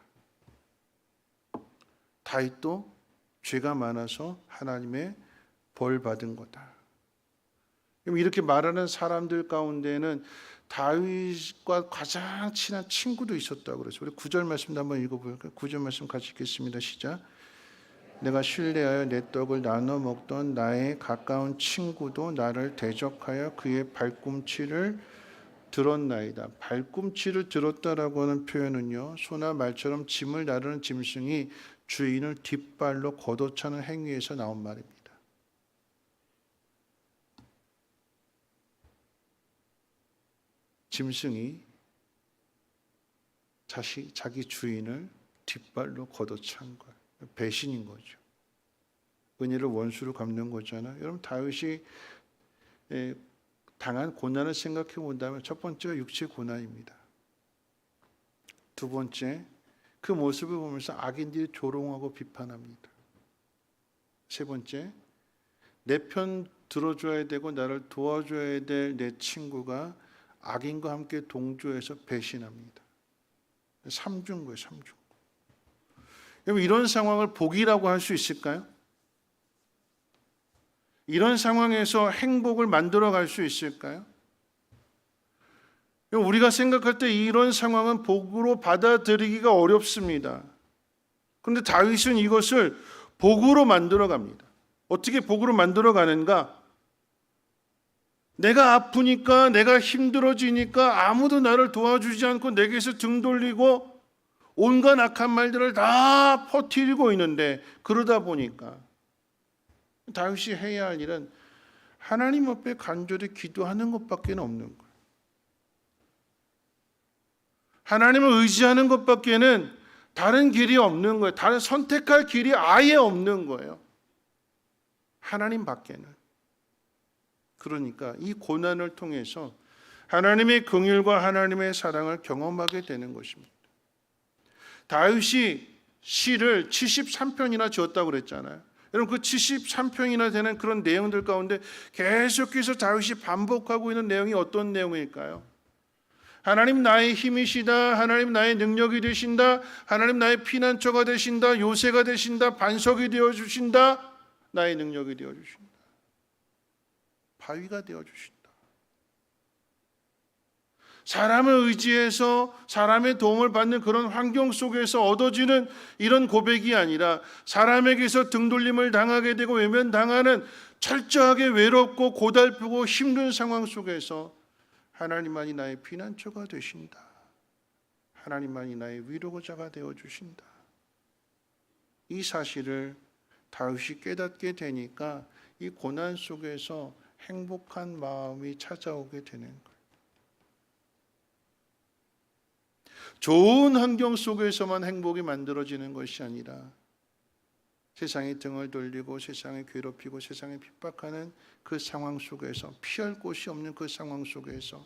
다윗도 죄가 많아서 하나님의 벌 받은 거다. 이렇게 말하는 사람들 가운데는 다윗과 가장 친한 친구도 있었다고 그래서 우리 9절 말씀도 한번 읽어볼까요? 9절 말씀 같이 읽겠습니다. 시작. 내가 신뢰하여 내 떡을 나눠 먹던 나의 가까운 친구도 나를 대적하여 그의 발꿈치를 들었나이다. 발꿈치를 들었다라고 하는 표현은요, 소나 말처럼 짐을 나르는 짐승이 주인을 뒷발로 걷어차는 행위에서 나온 말입니다. 짐승이 자기 주인을 뒷발로 걷어찬 거예요. 배신인 거죠. 은혜를 원수로 갚는 거잖아요. 여러분 다윗이 당한 고난을 생각해 본다면 첫 번째가 육체의 고난입니다. 두 번째, 그 모습을 보면서 악인들이 조롱하고 비판합니다. 세 번째, 내 편 들어줘야 되고 나를 도와줘야 될 내 친구가 악인과 함께 동조해서 배신합니다. 삼중 거예요, 삼중. 여러분 이런 상황을 복이라고 할 수 있을까요? 이런 상황에서 행복을 만들어 갈 수 있을까요? 우리가 생각할 때 이런 상황은 복으로 받아들이기가 어렵습니다. 그런데 다윗은 이것을 복으로 만들어 갑니다. 어떻게 복으로 만들어 가는가? 내가 아프니까, 내가 힘들어지니까 아무도 나를 도와주지 않고 내게서 등 돌리고 온갖 악한 말들을 다 퍼뜨리고 있는데, 그러다 보니까 다윗이 해야 할 일은 하나님 앞에 간절히 기도하는 것밖에 없는 거예요. 하나님을 의지하는 것밖에는 다른 길이 없는 거예요. 다른 선택할 길이 아예 없는 거예요. 하나님 밖에는. 그러니까 이 고난을 통해서 하나님의 긍휼과 하나님의 사랑을 경험하게 되는 것입니다. 다윗이 시를 73편이나 지었다고 그랬잖아요. 여러분, 그 73편이나 되는 그런 내용들 가운데 계속해서 다윗이 반복하고 있는 내용이 어떤 내용일까요? 하나님 나의 힘이시다. 하나님 나의 능력이 되신다. 하나님 나의 피난처가 되신다. 요새가 되신다. 반석이 되어주신다. 나의 능력이 되어주신다. 바위가 되어주신다. 사람을 의지해서 사람의 도움을 받는 그런 환경 속에서 얻어지는 이런 고백이 아니라 사람에게서 등돌림을 당하게 되고 외면당하는 철저하게 외롭고 고달프고 힘든 상황 속에서 하나님만이 나의 피난처가 되신다. 하나님만이 나의 위로자가 되어주신다. 이 사실을 다윗이 깨닫게 되니까 이 고난 속에서 행복한 마음이 찾아오게 되는 거예요. 좋은 환경 속에서만 행복이 만들어지는 것이 아니라 세상에 등을 돌리고 세상에 괴롭히고 세상에 핍박하는 그 상황 속에서, 피할 곳이 없는 그 상황 속에서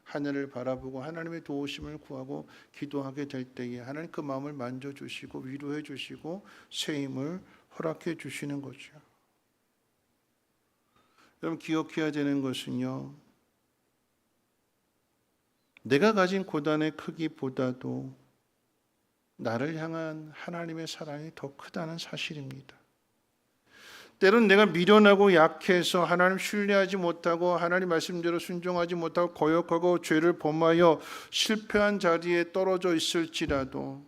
하늘을 바라보고 하나님의 도우심을 구하고 기도하게 될 때에 하나님 그 마음을 만져주시고 위로해 주시고 새 힘을 허락해 주시는 거죠. 여러분, 기억해야 되는 것은요, 내가 가진 고난의 크기보다도 나를 향한 하나님의 사랑이 더 크다는 사실입니다. 때론 내가 미련하고 약해서 하나님 신뢰하지 못하고 하나님 말씀대로 순종하지 못하고 거역하고 죄를 범하여 실패한 자리에 떨어져 있을지라도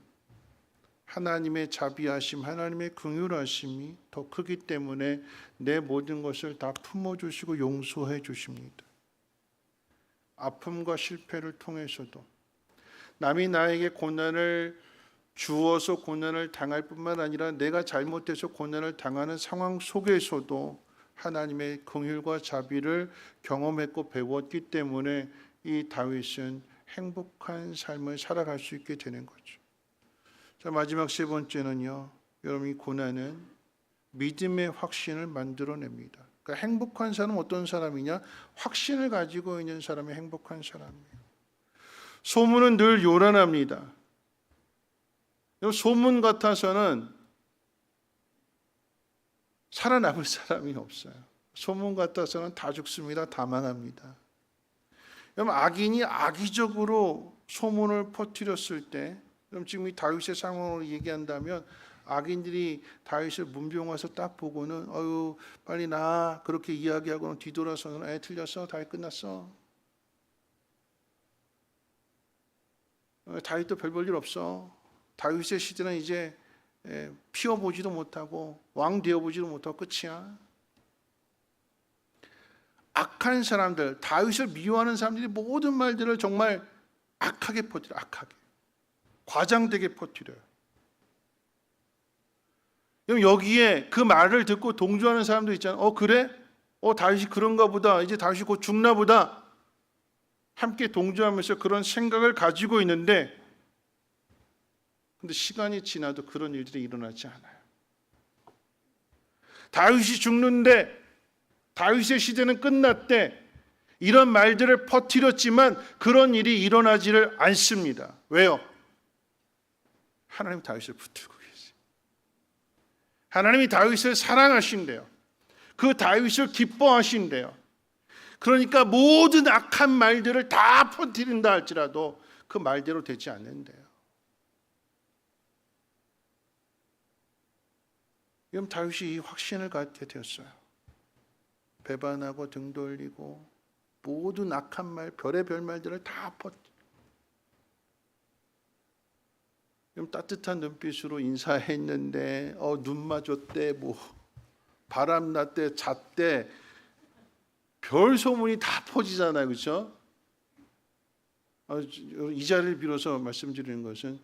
하나님의 자비하심, 하나님의 긍휼하심이 더 크기 때문에 내 모든 것을 다 품어주시고 용서해 주십니다. 아픔과 실패를 통해서도 남이 나에게 고난을 주어서 고난을 당할 뿐만 아니라 내가 잘못해서 고난을 당하는 상황 속에서도 하나님의 긍휼과 자비를 경험했고 배웠기 때문에 이 다윗은 행복한 삶을 살아갈 수 있게 되는 거죠. 자, 마지막 세 번째는요, 여러분, 이 고난은 믿음의 확신을 만들어냅니다. 그러니까 행복한 사람은 어떤 사람이냐? 확신을 가지고 있는 사람이 행복한 사람이에요. 소문은 늘 요란합니다. 소문 같아서는 살아남을 사람이 없어요. 소문 같아서는 다 죽습니다. 다 망합니다. 여러분, 악인이 악의적으로 소문을 퍼뜨렸을 때, 그럼 지금 이 다윗의 상황으로 얘기한다면 악인들이 다윗을 문병 와서 딱 보고는 어유 빨리 나 그렇게 이야기하고는 뒤돌아서는 틀렸어. 다윗 끝났어. 다윗도 별 볼 일 없어. 다윗의 시대는 이제 피워보지도 못하고 왕 되어보지도 못하고 끝이야. 악한 사람들, 다윗을 미워하는 사람들이 모든 말들을 정말 악하게 퍼뜨려. 악하게, 과장되게 퍼뜨려요. 그럼 여기에 그 말을 듣고 동조하는 사람도 있잖아요. 그래? 다윗이 그런가 보다. 이제 다윗이 곧 죽나 보다. 함께 동조하면서 그런 생각을 가지고 있는데, 근데 시간이 지나도 그런 일들이 일어나지 않아요. 다윗이 죽는데, 다윗의 시대는 끝났대. 이런 말들을 퍼뜨렸지만 그런 일이 일어나지를 않습니다. 왜요? 하나님 다윗을 붙들고 계세요. 하나님이 다윗을 사랑하신대요. 그 다윗을 기뻐하신대요. 그러니까 모든 악한 말들을 다 퍼뜨린다 할지라도 그 말대로 되지 않는데요. 그럼 다윗이 이 확신을 갖게 되었어요. 배반하고 등 돌리고 모든 악한 말, 별의별 말들을 다 퍼뜨려. 그럼 따뜻한 눈빛으로 인사했는데 눈 맞았대, 뭐 바람 났대, 잤대, 별 소문이 다 퍼지잖아요, 그렇죠? 이 자리를 빌어서 말씀드리는 것은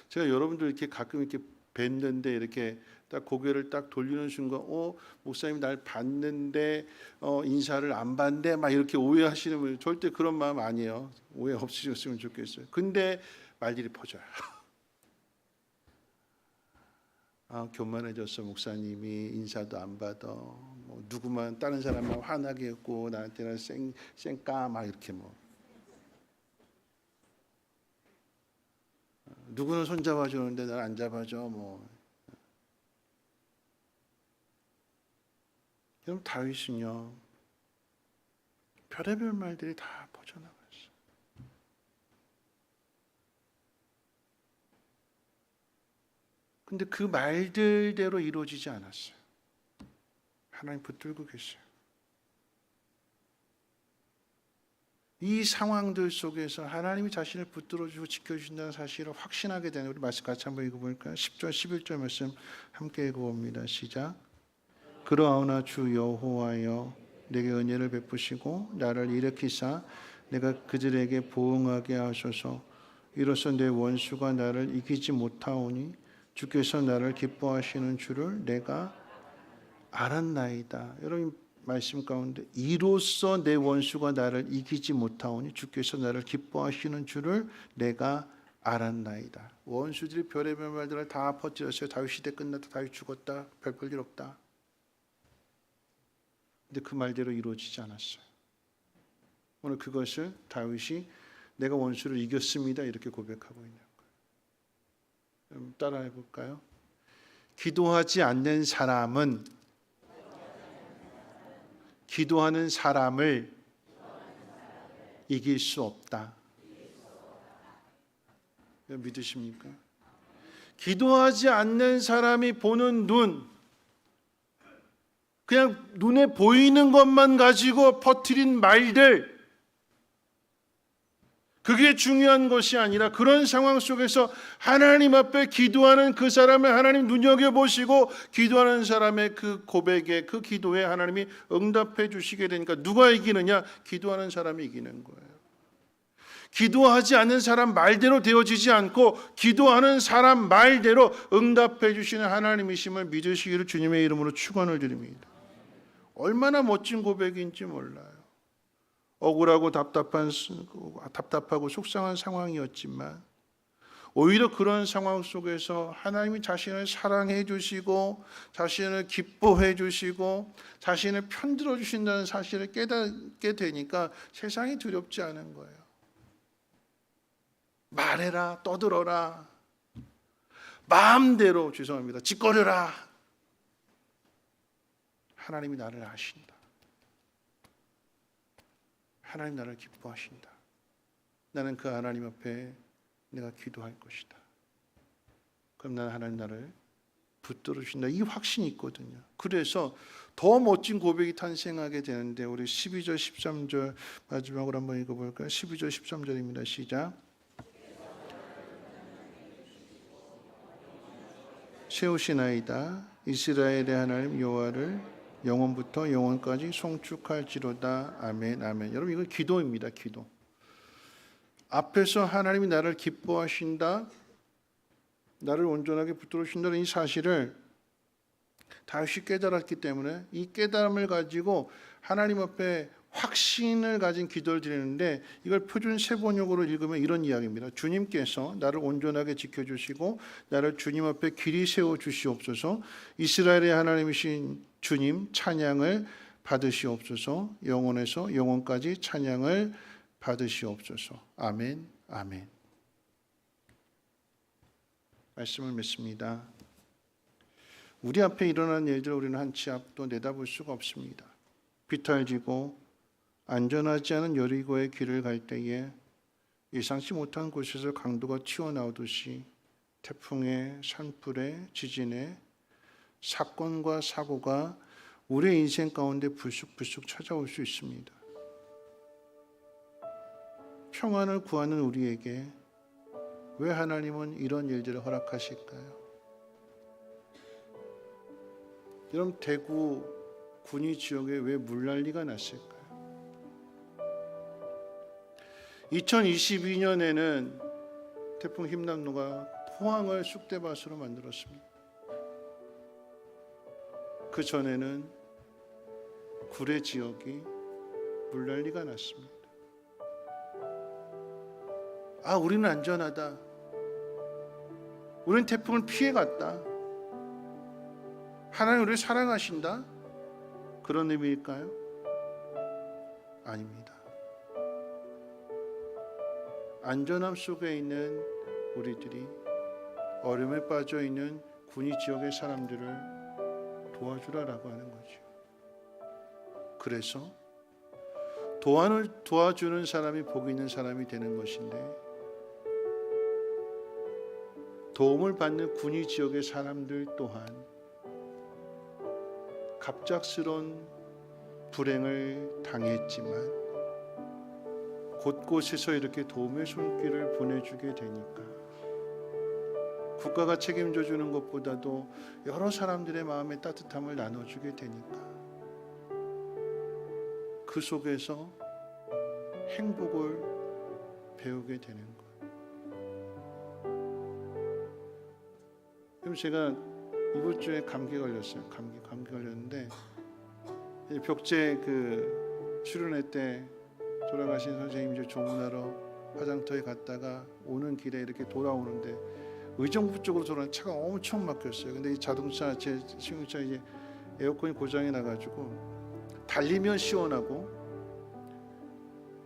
제가 여러분들 이렇게 가끔 이렇게 뵀는데 이렇게 딱 고개를 딱 돌리는 순간 목사님 날 봤는데 인사를 안 받는데 막 이렇게 오해하시는 분 절대 그런 마음 아니에요. 오해 없으셨으면 좋겠어요. 근데 말들이 퍼져요. 교만해졌어, 목사님이 인사도 안 받아, 뭐 누구만 다른 사람만 화나게 했고 나한테는 쌩까 막 이렇게 뭐 누구는 손 잡아주는데 날 안 잡아줘 뭐. 그럼 다윗은요 별의별 말들이 다 퍼져나갔어. 근데 그 말들대로 이루어지지 않았어요. 하나님 붙들고 계세요. 이 상황들 속에서 하나님이 자신을 붙들어주고 지켜주신다는 사실을 확신하게 되는, 우리 말씀 같이 한번 읽어볼까요? 10절 11절 말씀 함께 읽어봅니다. 시작. 그러하오나 주 여호와여 내게 은혜를 베푸시고 나를 일으키사 내가 그들에게 보응하게 하소서. 이로써 내 원수가 나를 이기지 못하오니 주께서 나를 기뻐하시는 줄을 내가 알았나이다. 여러분 말씀 가운데 이로써 내 원수가 나를 이기지 못하오니 주께서 나를 기뻐하시는 줄을 내가 알았나이다. 원수들이 별의별 말들을 다 퍼뜨렸어요. 다윗 시대 끝났다. 다윗 죽었다. 별 볼 일 없다. 근데 그 말대로 이루어지지 않았어요. 오늘 그것을 다윗이 내가 원수를 이겼습니다 이렇게 고백하고 있는 거예요. 따라해 볼까요? 기도하지 않는 사람은 기도하는 사람을 이길 수 없다. 믿으십니까? 기도하지 않는 사람이 보는 눈, 그냥 눈에 보이는 것만 가지고 퍼뜨린 말들, 그게 중요한 것이 아니라 그런 상황 속에서 하나님 앞에 기도하는 그 사람을 하나님 눈여겨보시고 기도하는 사람의 그 고백에, 그 기도에 하나님이 응답해 주시게 되니까 누가 이기느냐? 기도하는 사람이 이기는 거예요. 기도하지 않는 사람 말대로 되어지지 않고 기도하는 사람 말대로 응답해 주시는 하나님이심을 믿으시기를 주님의 이름으로 축원을 드립니다. 얼마나 멋진 고백인지 몰라요. 억울하고 답답하고 속상한 상황이었지만 오히려 그런 상황 속에서 하나님이 자신을 사랑해 주시고 자신을 기뻐해 주시고 자신을 편들어 주신다는 사실을 깨닫게 되니까 세상이 두렵지 않은 거예요. 말해라, 떠들어라, 마음대로 짓거려라. 하나님이 나를 아신다. 하나님 나를 기뻐하신다. 나는 그 하나님 앞에 내가 기도할 것이다. 그럼 나는 하나님 나를 붙들어 주신다. 이 확신이 있거든요. 그래서 더 멋진 고백이 탄생하게 되는데 우리 12절 13절 마지막으로 한번 읽어볼까요? 12절 13절입니다. 시작. 세우시나이다. 이스라엘의 하나님 여호와를 영원부터 영원까지 송축할지로다. 아멘, 아멘. 여러분 이건 기도입니다. 기도. 앞에서 하나님이 나를 기뻐하신다, 나를 온전하게 붙들어 주신다는 이 사실을 다윗이 깨달았기 때문에 이 깨달음을 가지고 하나님 앞에 확신을 가진 기도를 드리는데 이걸 표준 세번역으로 읽으면 이런 이야기입니다. 주님께서 나를 온전하게 지켜주시고 나를 주님 앞에 길이 세워주시옵소서. 이스라엘의 하나님이신 주님 찬양을 받으시옵소서. 영원에서 영원까지 찬양을 받으시옵소서. 아멘, 아멘. 말씀을 맺습니다. 우리 앞에 일어난 일들 우리는 한 치 앞도 내다볼 수가 없습니다. 비탈지고 안전하지 않은 여리고의 길을 갈 때에 예상치 못한 곳에서 강도가 튀어나오듯이 태풍에 산불에 지진에 사건과 사고가 우리의 인생 가운데 불쑥불쑥 찾아올 수 있습니다. 평안을 구하는 우리에게 왜 하나님은 이런 일들을 허락하실까요? 여러분, 대구 군위 지역에 왜 물난리가 났을까요? 2022년에는 태풍 힘남노가 포항을 쑥대밭으로 만들었습니다. 그 전에는 구례 지역이 물난리가 났습니다. 아, 우리는 안전하다. 우리는 태풍을 피해갔다. 하나님 우리를 사랑하신다. 그런 의미일까요? 아닙니다. 안전함 속에 있는 우리들이 어려움에 빠져 있는 군위 지역의 사람들을 도와주라라고 하는 거죠. 그래서 도와주는 사람이 복 있는 사람이 되는 것인데, 도움을 받는 군위 지역의 사람들 또한 갑작스러운 불행을 당했지만 곳곳에서 이렇게 도움의 손길을 보내주게 되니까 국가가 책임져 주는 것보다도 여러 사람들의 마음의 따뜻함을 나눠주게 되니까 그 속에서 행복을 배우게 되는 거예요. 그럼 제가 이번 주에 감기 걸렸어요. 감기 걸렸는데 벽제 수련회 때 돌아가신 선생님 조문하러 화장터에 갔다가 오는 길에 이렇게 돌아오는데 의정부 쪽으로 돌아오는 차가 엄청 막혔어요. 근데 이 자동차 제 승용차 이제 에어컨이 고장이 나가지고 달리면 시원하고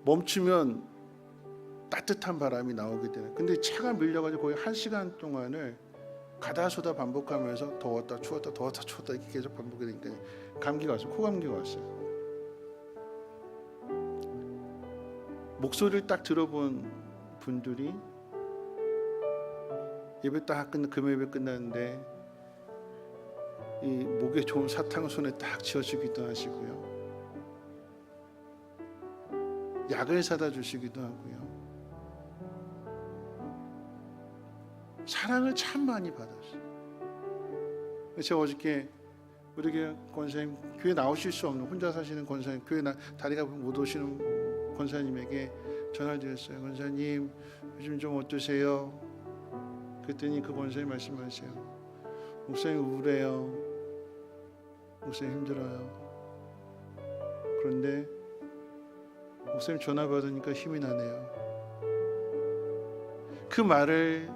멈추면 따뜻한 바람이 나오게 되는. 근데 차가 밀려가지고 거의 1시간 동안을 가다소다 반복하면서 더웠다 추웠다 더웠다 추웠다 이렇게 계속 반복이 되니까 감기가 왔어요. 코감기가 왔어요. 목소리를 딱 들어본 분들이 예배 딱 금요 예배 끝났는데 이 목에 좋은 사탕을 손에 딱 쥐어주기도 하시고요. 약을 사다 주시기도 하고요. 사랑을 참 많이 받았어요. 제가 어저께 우리 교회 권사님, 교회 나오실 수 없는 혼자 사시는 권사님, 교회 다리가 못 오시는 권사님에게 전화를 드렸어요. 권사님 요즘 좀 어떠세요? 그랬더니 그 권사님 말씀하세요. 목사님 우울해요. 목사님 힘들어요. 그런데 목사님 전화 받으니까 힘이 나네요. 그 말을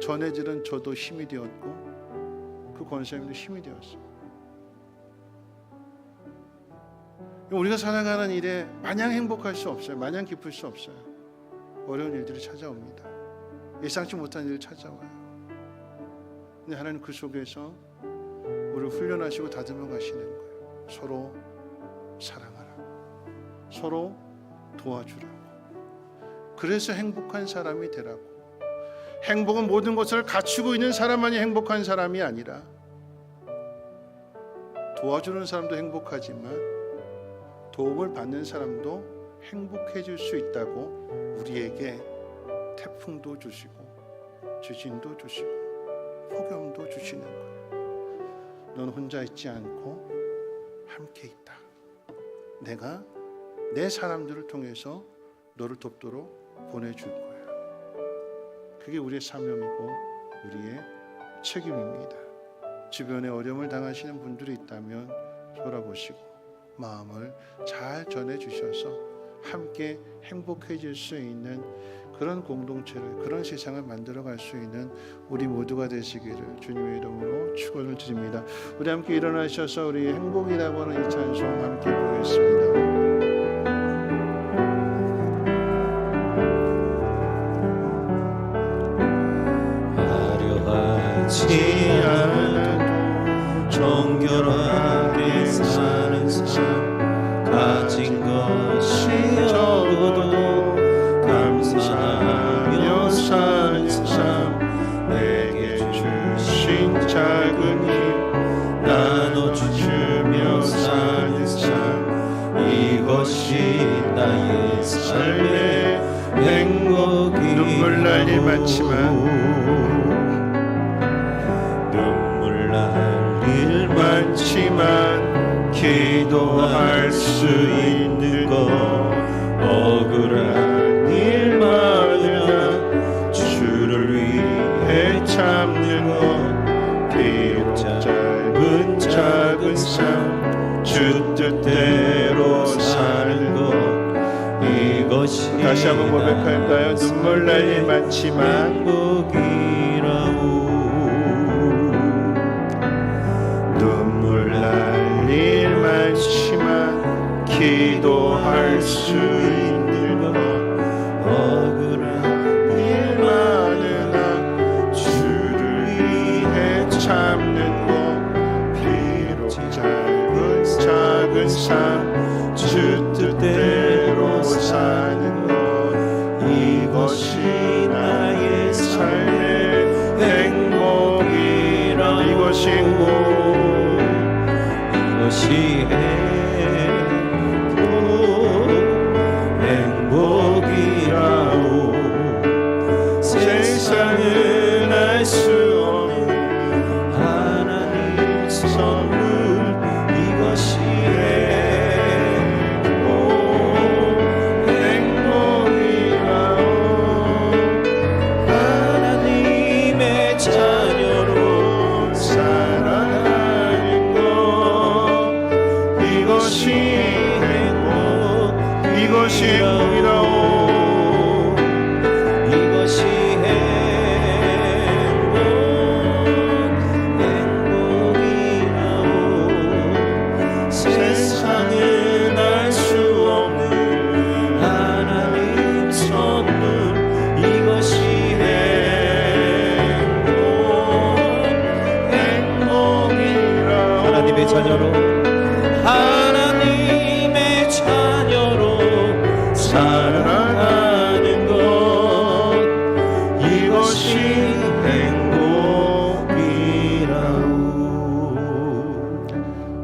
전해들은 저도 힘이 되었고 그 권사님도 힘이 되었어요. 우리가 살아가는 일에 마냥 행복할 수 없어요. 마냥 기쁠 수 없어요. 어려운 일들이 찾아옵니다. 예상치 못한 일이 찾아와요. 근데 하나님 그 속에서 우리를 훈련하시고 다듬어 가시는 거예요. 서로 사랑하라고, 서로 도와주라고. 그래서 행복한 사람이 되라고. 행복은 모든 것을 갖추고 있는 사람만이 행복한 사람이 아니라 도와주는 사람도 행복하지만 도움을 받는 사람도 행복해질 수 있다고 우리에게 태풍도 주시고 지진도 주시고 폭염도 주시는 거예요. 넌 혼자 있지 않고 함께 있다. 내가 내 사람들을 통해서 너를 돕도록 보내줄 거야. 그게 우리의 사명이고 우리의 책임입니다. 주변에 어려움을 당하시는 분들이 있다면 돌아보시고 마음을 잘 전해주셔서 함께 행복해질 수 있는 그런 공동체를, 그런 세상을 만들어갈 수 있는 우리 모두가 되시기를 주님의 이름으로 축원을 드립니다. 우리 함께 일어나셔서 우리 행복이라고 하는 이 찬송 함께 보겠습니다. 하려하지 않아도 정결하게 사는 삶, 가진 것이 적어도 감사하며 사는 삶, 내게 주신 작은 힘 나눠주며 나의 삶의 행복이라오. 눈물 날 일 많지만 눈물 날 일 많지만 기도할 수 있는 것, 억울한 일 많으나 주를 위해 참는 것, 비록 짧은 작은 삶 주 뜻대로 사는 것, 이것이 다시 한번 고백할까요? 눈물 날 일 많지만 행복이라오. 눈물 날 일 많지만 기도할 수 있는 것, 억울한 일 많으나 주를 위해 참는 것, 비록 짧은 작은 삶 주 뜻대로 사는 것, 이것이 나의 삶의 행복이라. 이것이 행복, 이것이 행복이라오. 세상은 알 수 없는 하나님 선물, 이것이 행복이라오. 하나님의 자녀로 살아가는 것, 이것이 행복, 이것이 행복이라오. 이것이 행복이라오. 세상은 알 수 없는 하나님 선물, 이것이 행복이라오. 하나님의 자녀로, 하나님의 자녀로 살아가는 것, 이것이 행복이라오.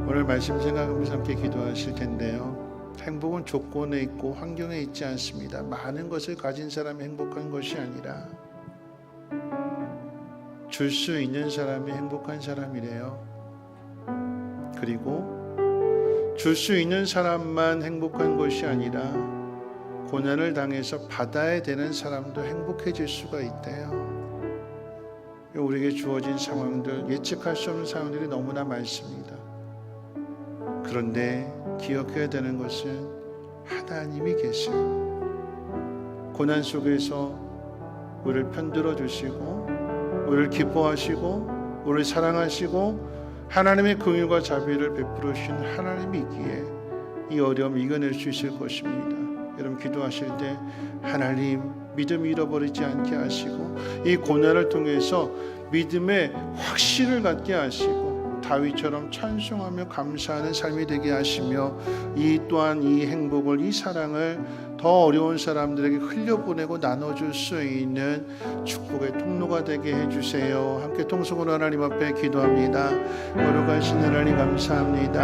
오늘 말씀 생각하면서 함께 기도하실 텐데요. 행복은 조건에 있고 환경에 있지 않습니다. 많은 것을 가진 사람이 행복한 것이 아니라 줄 수 있는 사람이 행복한 사람이래요. 그리고 줄 수 있는 사람만 행복한 것이 아니라 고난을 당해서 받아야 되는 사람도 행복해질 수가 있대요. 우리에게 주어진 상황들, 예측할 수 없는 상황들이 너무나 많습니다. 그런데 기억해야 되는 것은 하나님이 계세요. 고난 속에서 우리를 편들어 주시고, 우리를 기뻐하시고, 우리를 사랑하시고, 하나님의 긍휼과 자비를 베풀어 주신 하나님이 있기에 이 어려움을 이겨낼 수 있을 것입니다. 여러분 기도하실 때 하나님 믿음 잃어버리지 않게 하시고, 이 고난을 통해서 믿음의 확신을 갖게 하시고, 다윗처럼 찬송하며 감사하는 삶이 되게 하시며, 이 또한 이 행복을, 이 사랑을 더 어려운 사람들에게 흘려보내고 나눠줄 수 있는 축복의 통로가 되게 해주세요. 함께 통성으로 하나님 앞에 기도합니다. 거룩하신 하나님 감사합니다.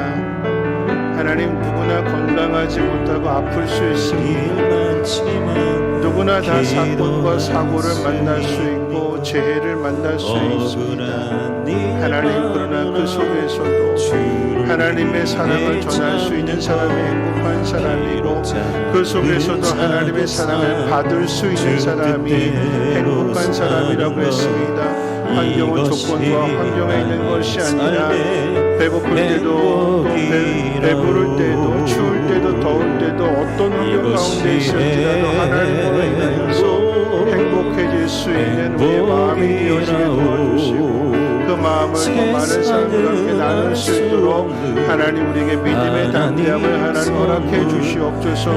하나님, 누구나 건강하지 못하고 아플 수 있습니다. 누구나 다 사건과 사고를 만날 수 있고 재해를 만날 수 있습니다. 하나님, 그러나 그 속에서도 하나님의 사랑을 전할 수 있는 사람이 행복한 사람이고, 그 속에서도 하나님의 사랑을 받을 수 있는 사람이 행복한 사람이라고 했습니다. 환경은 조건과 환경에 있는 것이 아니라 배고플 때도 배부를 때도 추울 때도 더울 때도 어떤 환경 가운데 있을지라도 하나님으로 인하여서 행복해질 수 있는 우리의 마음이 되어지게 도와주시고, 그 마음을 더 많은 사람들과 함께 나눌 수 있도록 하나님 우리에게 믿음의 담대함을 하나님 허락해 주시옵소서.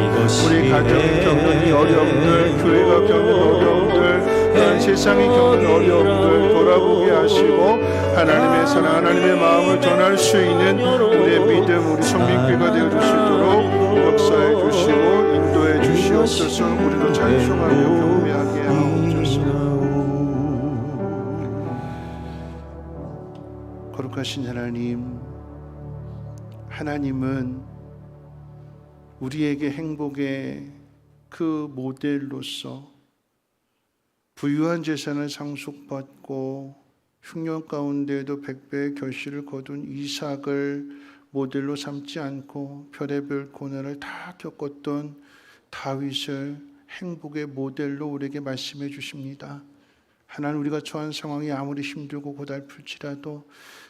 우리 가정이 겪는 이 어려움들, 교회가 겪는 어려움들, 세상이 겪는 어려움들 돌아보게 하시고, 하나님의 사랑, 하나님의 마음을 전할 수 있는 우리의 믿음, 우리 성민교회가 되어주시도록 역사해 주시고 인도해 주시옵소서. 우리도 찬송하며 경배하게 하옵소서. 거룩하신 하나님, 하나님은 우리에게 행복의 그 모델로서 부유한 재산을 상속받고 흉년 가운데에도 100배의 결실을 거둔 이삭을 모델로 삼지 않고 별의별 고난을 다 겪었던 다윗을 행복의 모델로 우리에게 말씀해 주십니다. 하나님, 우리가 처한 상황이 아무리 힘들고 고달플지라도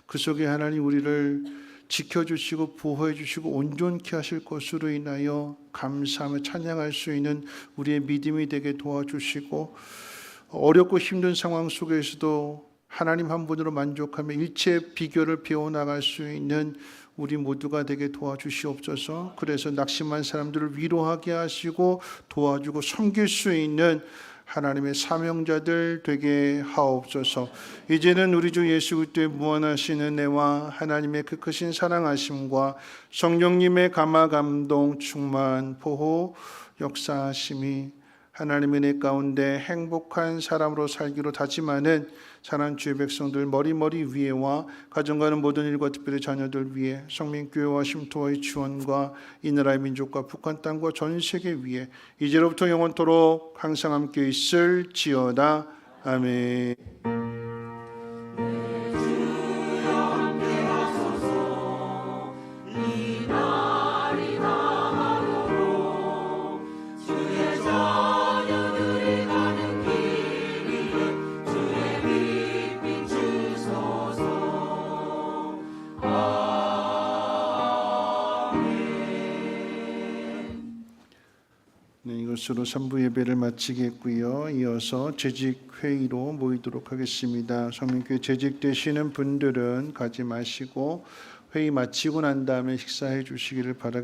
그 속에 하나님 우리를 지켜주시고 보호해 주시고 온전케 하실 것으로 인하여 감사하며 찬양할 수 있는 우리의 믿음이 되게 도와주시고, 어렵고 힘든 상황 속에서도 하나님 한 분으로 만족하며 일체 비결을 배워나갈 수 있는 우리 모두가 되게 도와주시옵소서. 그래서 낙심한 사람들을 위로하게 하시고 도와주고 섬길 수 있는 하나님의 사명자들 되게 하옵소서. 이제는 우리 주 예수 그리스도의 무한하신 은혜와 하나님의 그 크신 사랑하심과 성령님의 감화 감동 충만 보호 역사하심이 하나님의 은혜 가운데 행복한 사람으로 살기로 다짐하는 사랑하는 주의 백성들 머리머리 위에와 가정가는 모든 일과 특별히 자녀들 위에 성민교회와 쉼터와의 지원과 이 나라의 민족과 북한 땅과 전 세계 위에 이제로부터 영원토록 항상 함께 있을지어다. 아멘. 이것으로 3부 예배를 마치겠고요. 이어서 재직회의로 모이도록 하겠습니다. 성민교회 재직되시는 분들은 가지 마시고 회의 마치고 난 다음에 식사해 주시기를 바라겠습니다.